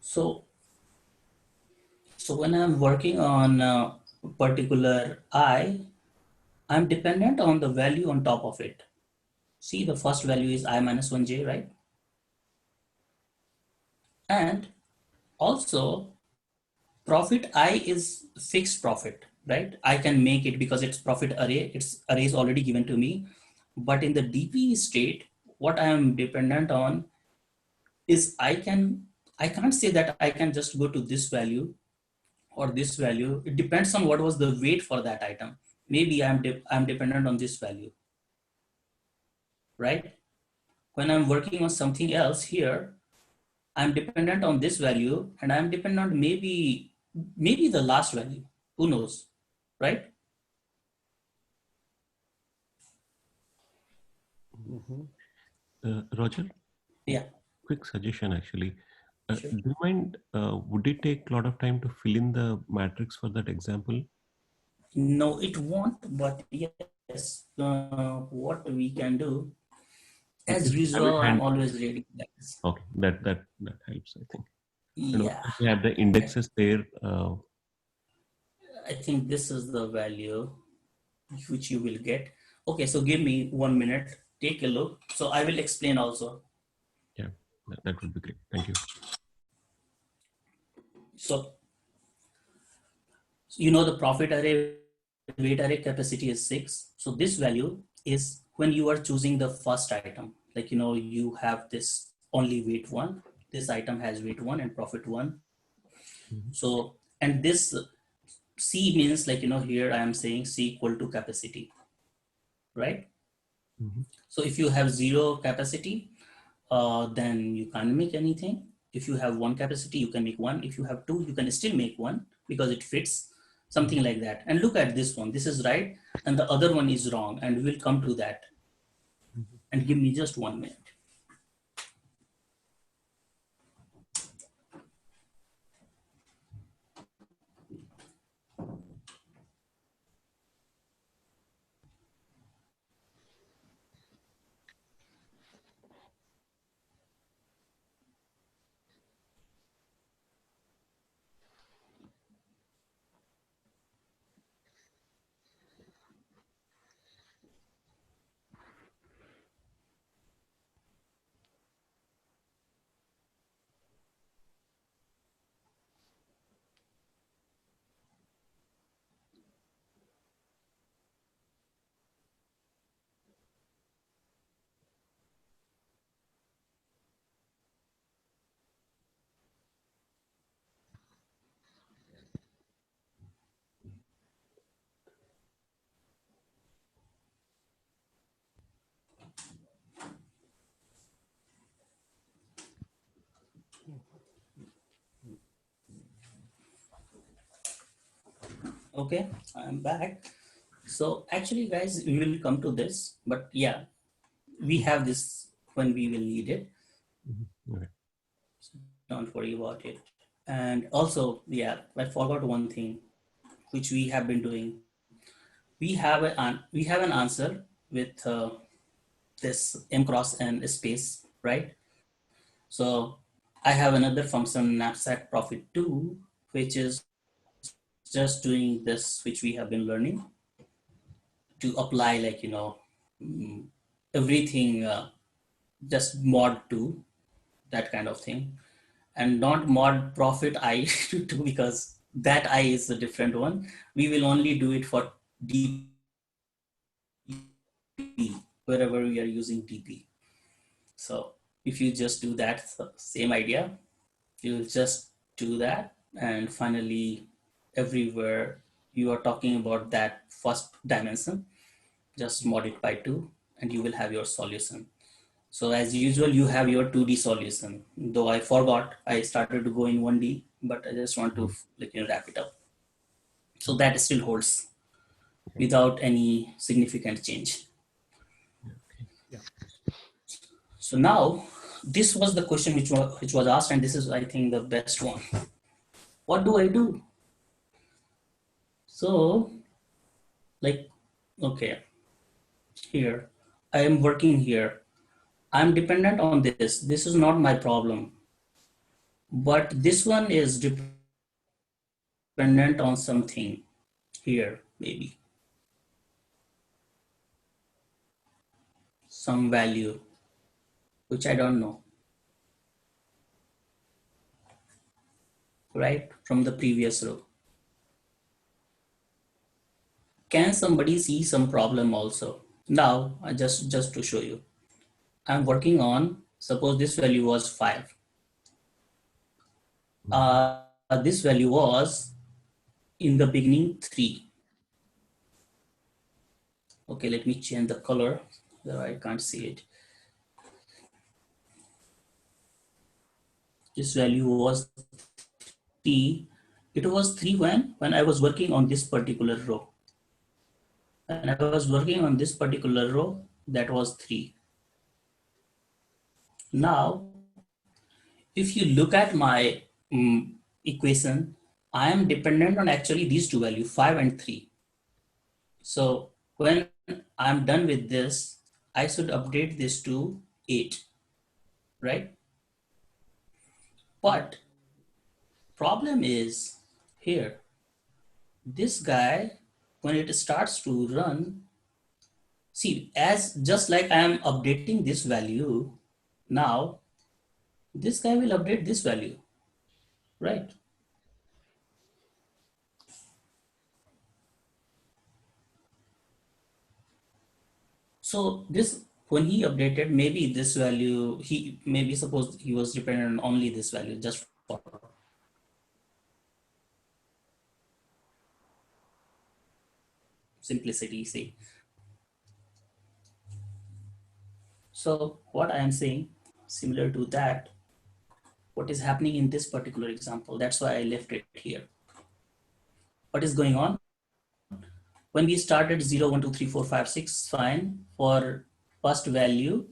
Speaker 1: So when I'm working on a particular I, I'm dependent on the value on top of it. See, the first value is I minus 1j, right? And also, profit I is fixed profit, right? I can make it because it's profit array. Its array is already given to me. But in the DP state, what I am dependent on is I can't say that I can just go to this value or this value. It depends on what was the weight for that item. Maybe I'm dependent on this value, right? When I'm working on something else here, I'm dependent on this value and I'm dependent on maybe the last value. Who knows, right?
Speaker 11: Roger?
Speaker 1: Yeah.
Speaker 11: Quick suggestion actually.
Speaker 1: Sure.
Speaker 11: Do you mind, would it take a lot of time to fill in the matrix for that example?
Speaker 1: No, it won't, but yes, what we can do, as
Speaker 11: Have it
Speaker 1: usual, I'm
Speaker 11: handy.
Speaker 1: always ready.
Speaker 11: Okay, that helps, I think. And
Speaker 1: Yeah,
Speaker 11: also we have the indexes there.
Speaker 1: I think this is the value which you will get. Okay, so give me 1 minute, take a look. So I will explain also.
Speaker 11: Yeah, that would be great. Thank you.
Speaker 1: So, the profit array, weight array capacity is 6. So this value is when you are choosing the first item. Like, you have this only weight 1. This item has weight 1 and profit 1. So, and this C means like, here I am saying C equal to capacity, right? So if you have 0 capacity, then you can't make anything. If you have 1 capacity, you can make 1. If you have 2, you can still make 1 because it fits, something like that. And look at this one. This is right. And the other one is wrong. And we'll come to that. And give me just 1 minute. Okay, I'm back. So actually, guys, we will come to this, but yeah, we have this when we will need it.
Speaker 11: Okay.
Speaker 1: So don't worry about it. And also, yeah, I forgot one thing, which we have been doing. We have an answer with this m cross n space, right? So I have another function, knapsack profit 2, which is just doing this, which we have been learning to apply, like, mm, everything, just mod 2, that kind of thing. And not mod profit I too, because that I is a different one. We will only do it for DP, wherever we are using DP. So if you just do that, same idea, you will just do that. And finally, everywhere you are talking about that first dimension, just mod it by 2, and you will have your solution. So as usual, you have your 2D solution. Though I forgot, I started to go in 1D, but I just want to wrap it up. So that still holds without any significant change.
Speaker 11: Yeah.
Speaker 1: So now, this was the question which was asked, and this is, I think, the best one. What do I do? So, okay, here, I am working here. I'm dependent on this. This is not my problem. But this one is dependent on something here, maybe. Some value, which I don't know. Right? From the previous row. Can somebody see some problem also? Now, just to show you, I'm working on, suppose this value was 5. This value was in the beginning 3. Okay, let me change the color so I can't see it. This value was 3. It was 3 when I was working on this particular row. When I was working on this particular row, that was 3. Now, if you look at my equation, I am dependent on actually these two values, 5 and 3. So when I'm done with this, I should update this to 8, right? But problem is here, this guy, when it starts to run, see, as just like I am updating this value, now this guy will update this value, right? So this, when he updated, maybe this value, maybe suppose he was dependent on only this value, just for simplicity, say. So what I am saying, similar to that, what is happening in this particular example, that's why I left it here. What is going on? When we started 0, 1, 2, 3, 4, 5, 6, fine. For first value,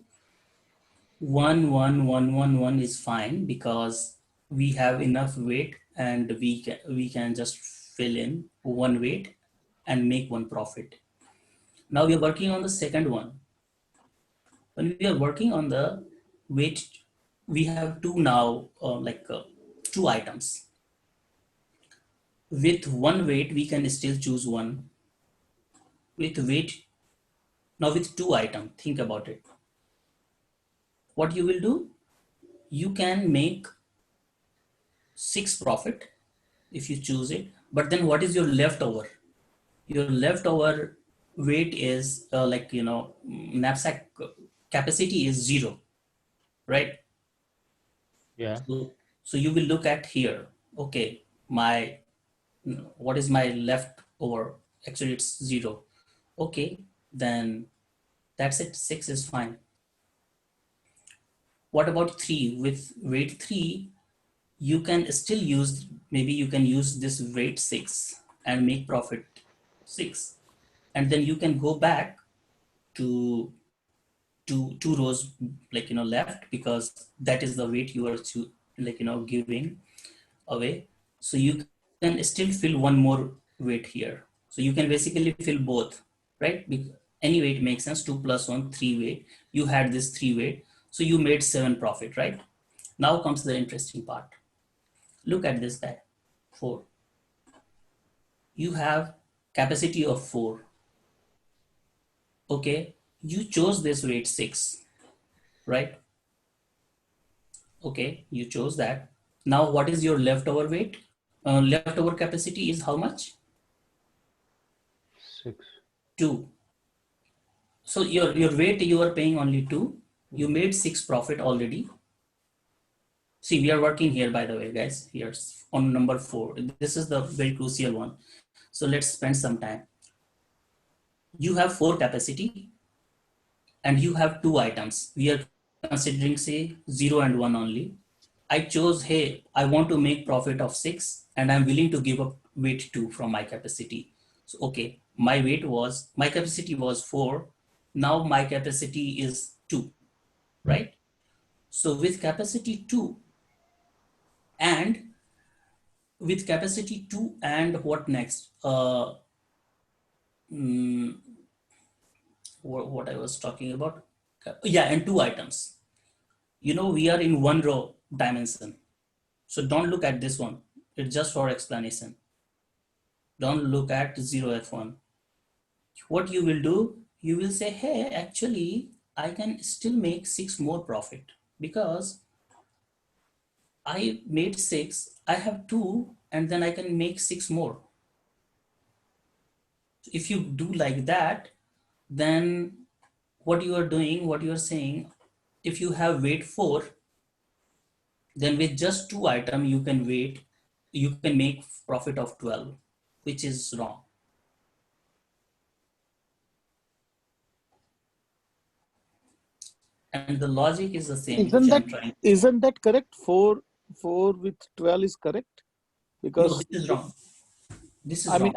Speaker 1: 1, 1, 1, 1, 1 is fine because we have enough weight and we can just fill in one weight and make one profit. Now we are working on the second one. When we are working on the weight, we have two now, two items. With one weight, we can still choose one. With weight, now with two items, think about it. What you will do? You can make 6 profit if you choose it, but then what is your leftover? Your leftover weight is knapsack capacity is 0, right?
Speaker 12: Yeah.
Speaker 1: So you will look at here, okay, what is my leftover? Actually it's 0. Okay, then that's it, 6 is fine. What about 3? With weight 3, you can still use, maybe you can use this weight 6 and make profit 6. And then you can go back to two rows, left, because that is the weight you are giving away. So you can still fill one more weight here. So you can basically fill both, right? Because any weight makes sense. 2 plus 1, 3 weight. You had this 3 weight. So you made 7 profit, right? Now comes the interesting part. Look at this guy, 4. You have capacity of 4. Okay, you chose this weight 6, right? Okay, you chose that. Now what is your leftover weight? Leftover capacity is how much?
Speaker 12: 6.
Speaker 1: 2. So your weight you are paying only 2. You made 6 profit already. See, we are working here, by the way, guys. Here's on number 4. This is the very crucial one. So let's spend some time. You have 4 capacity and you have 2 items. We are considering, say, 0 and 1 only. I chose, hey, I want to make profit of 6 and I'm willing to give up weight 2 from my capacity. So, okay, my capacity was 4. Now my capacity is 2, right? So with capacity 2 and what next? What I was talking about? Yeah, and 2 items. We are in 1 row dimension. So don't look at this one. It's just for explanation. Don't look at 0f1. What you will do, you will say, hey, actually, I can still make 6 more profit because I made 6, I have 2, and then I can make 6 more. If you do like that, then what you are doing, what you are saying, if you have weight 4, then with just 2 items, you can make profit of 12, which is wrong. And the logic is the same.
Speaker 7: Isn't that correct? 4 with 12 is correct? Because
Speaker 1: no, this is wrong. This is
Speaker 7: I
Speaker 1: wrong.
Speaker 7: mean,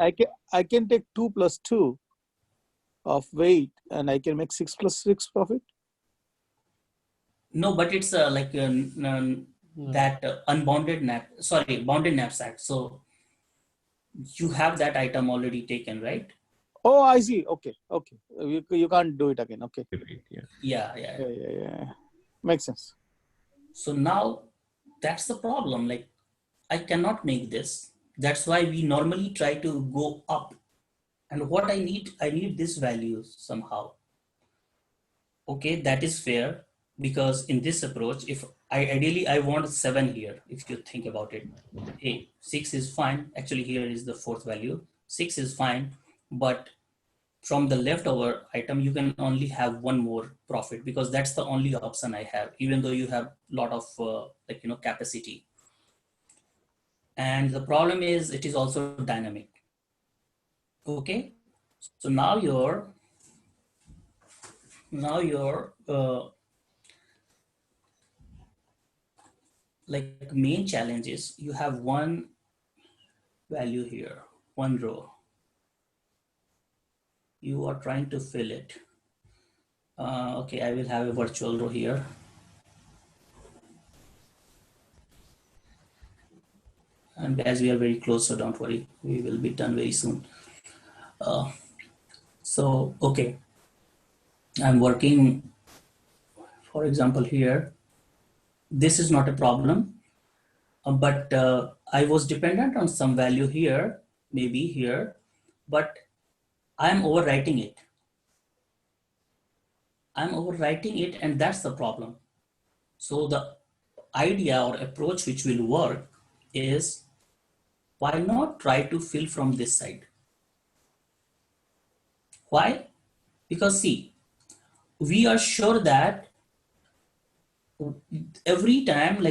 Speaker 7: I can take 2 plus 2 of weight and I can make 6 plus 6 profit.
Speaker 1: No, but it's bounded knapsack. So you have that item already taken, right?
Speaker 7: Oh, I see. Okay. You can't do it again. Okay.
Speaker 1: Yeah.
Speaker 7: Makes sense.
Speaker 1: So now that's the problem. Like, I cannot make this. That's why we normally try to go up. And what I need this value somehow. Okay, that is fair, because in this approach, if ideally I want 7 here, if you think about it, hey, 6 is fine. Actually, here is the 4th value. 6 is fine, but from the leftover item, you can only have 1 more profit because that's the only option I have, even though you have a lot of capacity. And the problem is it is also dynamic. Okay, so now your main challenge is you have 1 value here, 1 row. You are trying to fill it. Okay, I will have a virtual row here. And as we are very close, so don't worry, we will be done very soon. So, okay, I'm working, for example, here. This is not a problem, but I was dependent on some value here, maybe here, but I'm overwriting it. And that's the problem. So the idea or approach which will work is, why not try to fill from this side? Why? Because see, we are sure that every time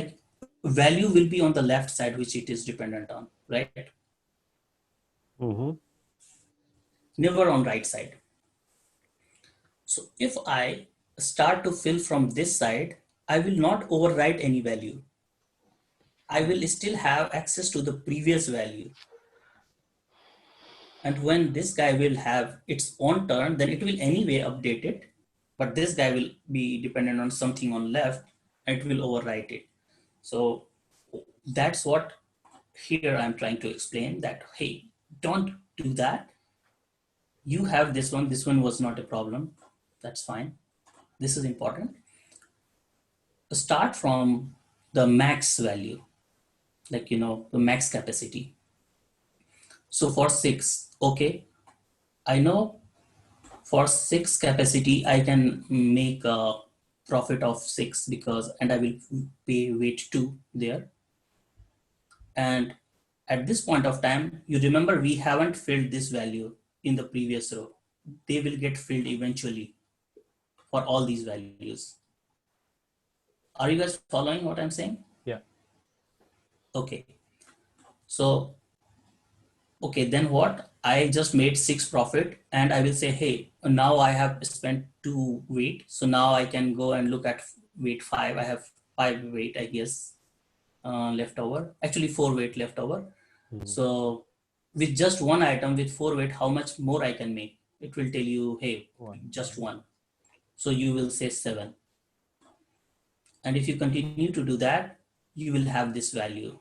Speaker 1: value will be on the left side, which it is dependent on, right? Never on right side. So if I start to fill from this side, I will not overwrite any value. I will still have access to the previous value. And when this guy will have its own turn, then it will anyway update it. But this guy will be dependent on something on left, and it will overwrite it. So that's what here I'm trying to explain, that, hey, don't do that. You have this one. This one was not a problem. That's fine. This is important. Start from the max value, like, the max capacity. So for 6, okay, I know for 6 capacity, I can make a profit of 6 because, and I will pay weight 2 there. And at this point of time, you remember we haven't filled this value in the previous row. They will get filled eventually for all these values. Are you guys following what I'm saying?
Speaker 12: Yeah.
Speaker 1: Okay. So, okay, then what? I just made 6 profit and I will say, hey, now I have spent 2 weight. So now I can go and look at weight 5. I have 5 weight, I guess, left over. Actually, 4 weight left over. So with just one item with 4 weight, how much more I can make? It will tell you, hey, just one. So you will say 7. And if you continue to do that, you will have this value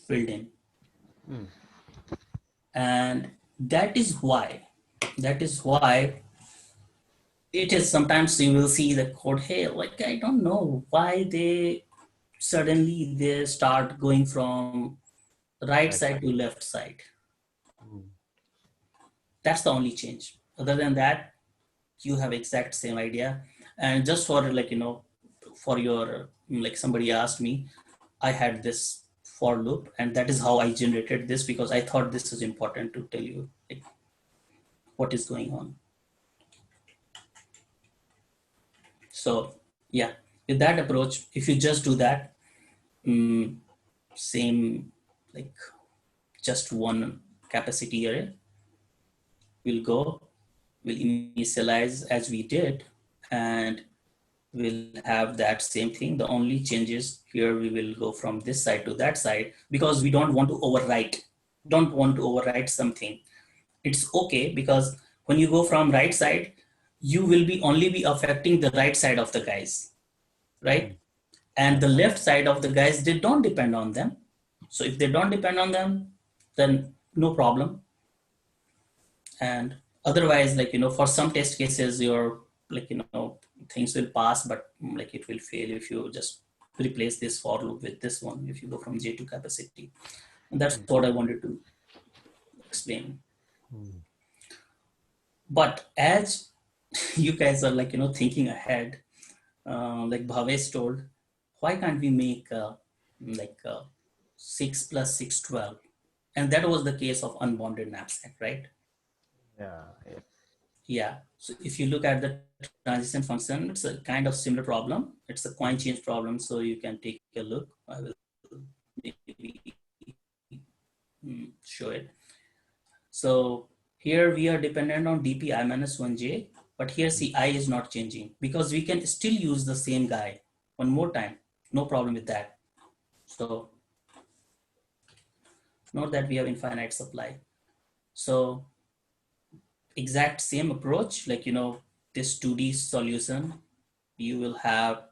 Speaker 1: filled in. And that is why it is sometimes you will see the code, hey, like, I don't know why they start going from right side to left side. That's the only change. Other than that, you have exact same idea. And just for for your, like, somebody asked me, I had this for loop, and that is how I generated this, because I thought this is important to tell you, like, what is going on. So yeah, with that approach, if you just do that, same, like, just one capacity array, we'll initialize as we did, and we'll have that same thing. The only changes here, we will go from this side to that side because we don't want to overwrite something. It's okay, because when you go from right side, you will only be affecting the right side of the guys, right? And the left side of the guys, they don't depend on them. So if they don't depend on them, then no problem. And otherwise, like, for some test cases, your, like, things will pass, but like it will fail if you just replace this for loop with this one, if you go from J to capacity. And that's what I wanted to explain. But as you guys are, like, thinking ahead, like Bhavesh told, why can't we make 6 plus 6, 12? And that was the case of unbounded knapsack, right?
Speaker 12: Yeah.
Speaker 1: Yeah. So if you look at the transition function, it's a kind of similar problem. It's a coin change problem. So you can take a look. I will maybe show it. So here we are dependent on dp I minus 1j, but here see I is not changing because we can still use the same guy one more time. No problem with that. So note that we have infinite supply. So exact same approach, like, this 2D solution, you will have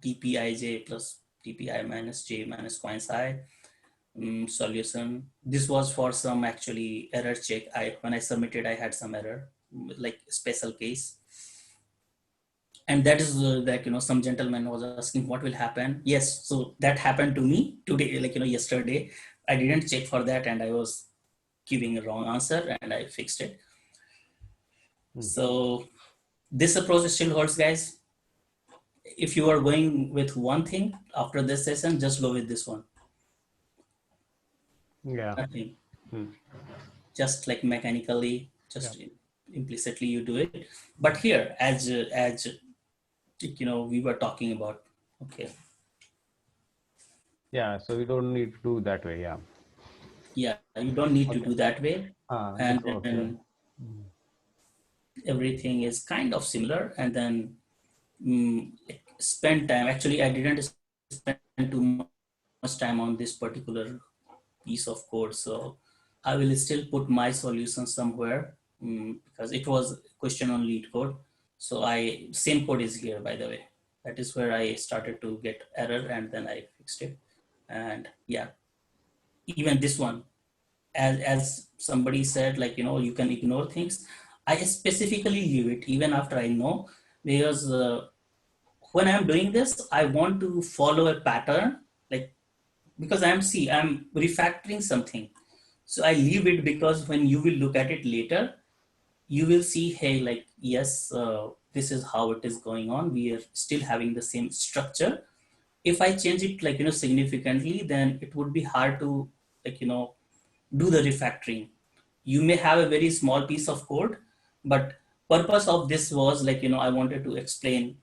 Speaker 1: dpij plus dpi minus j minus coin psi solution. This was for some actually error check. When I submitted, I had some error, like special case. And that is like, some gentleman was asking what will happen. Yes, so that happened to me today, like, yesterday. I didn't check for that and I was giving a wrong answer and I fixed it. So this approach still holds, guys. If you are going with one thing after this session, just go with this one.
Speaker 12: Yeah.
Speaker 1: Nothing. Just like mechanically, just implicitly you do it. But here, as we were talking about, okay.
Speaker 12: Yeah, so we don't need to do that way. Yeah.
Speaker 1: Yeah, you don't need to do that way. And then everything is kind of similar. And then spend time. Actually, I didn't spend too much time on this particular piece of code. So I will still put my solution somewhere because it was question on lead code. So same code is here, by the way. That is where I started to get error and then I fixed it. And yeah, even this one, as somebody said, like, you can ignore things. I specifically leave it even after I know, because when I'm doing this, I want to follow a pattern, like, because I'm refactoring something. So I leave it because when you will look at it later, you will see, hey, like, yes, this is how it is going on. We are still having the same structure. If I change it, like, significantly, then it would be hard to, like, do the refactoring. You may have a very small piece of code, but purpose of this was, like, I wanted to explain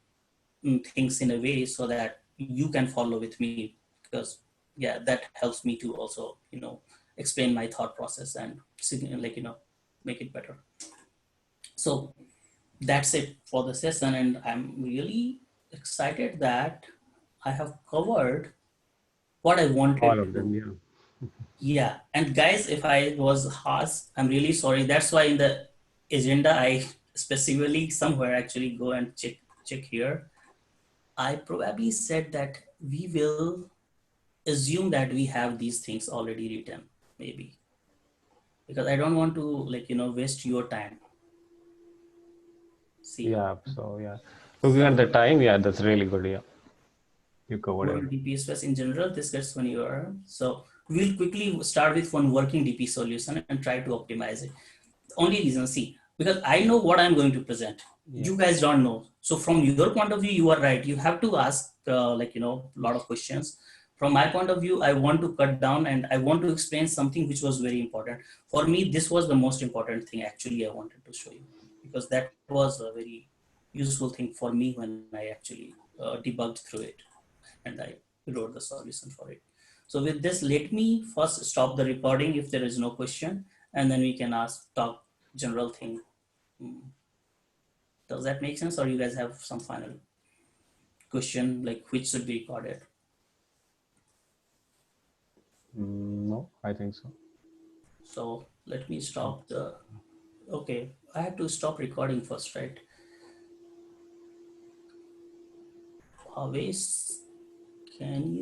Speaker 1: things in a way so that you can follow with me, because yeah, that helps me to also, explain my thought process and, like, make it better. So that's it for the session, and I'm really excited that I have covered what I
Speaker 12: All
Speaker 1: wanted
Speaker 12: of them,
Speaker 1: to.
Speaker 12: yeah.
Speaker 1: Yeah, and guys, if I was harsh, I'm really sorry. That's why in the agenda, I specifically somewhere actually go and check here. I probably said that we will assume that we have these things already written, maybe, because I don't want to, like, waste your time. See,
Speaker 12: Yeah, so yeah. Looking at the time, yeah, that's really good. Yeah. You covered
Speaker 1: total
Speaker 12: everything.
Speaker 1: DP space in general, this gets 1 year. So we'll quickly start with one working DP solution and try to optimize it. Only reason, see, because I know what I'm going to present,
Speaker 12: Yeah.
Speaker 1: you guys don't know. So from your point of view, you are right, you have to ask, like, a lot of questions. From my point of view, I want to cut down and I want to explain something which was very important for me. This was the most important thing actually I wanted to show you, because that was a very useful thing for me when I actually debugged through it and I wrote the solution for it. So with this, let me first stop the recording if there is no question, and then we can talk general thing. Does that make sense, or you guys have some final question, like which should be recorded?
Speaker 12: No, I think so.
Speaker 1: So let me stop the, okay, I have to stop recording first, right? Always, can you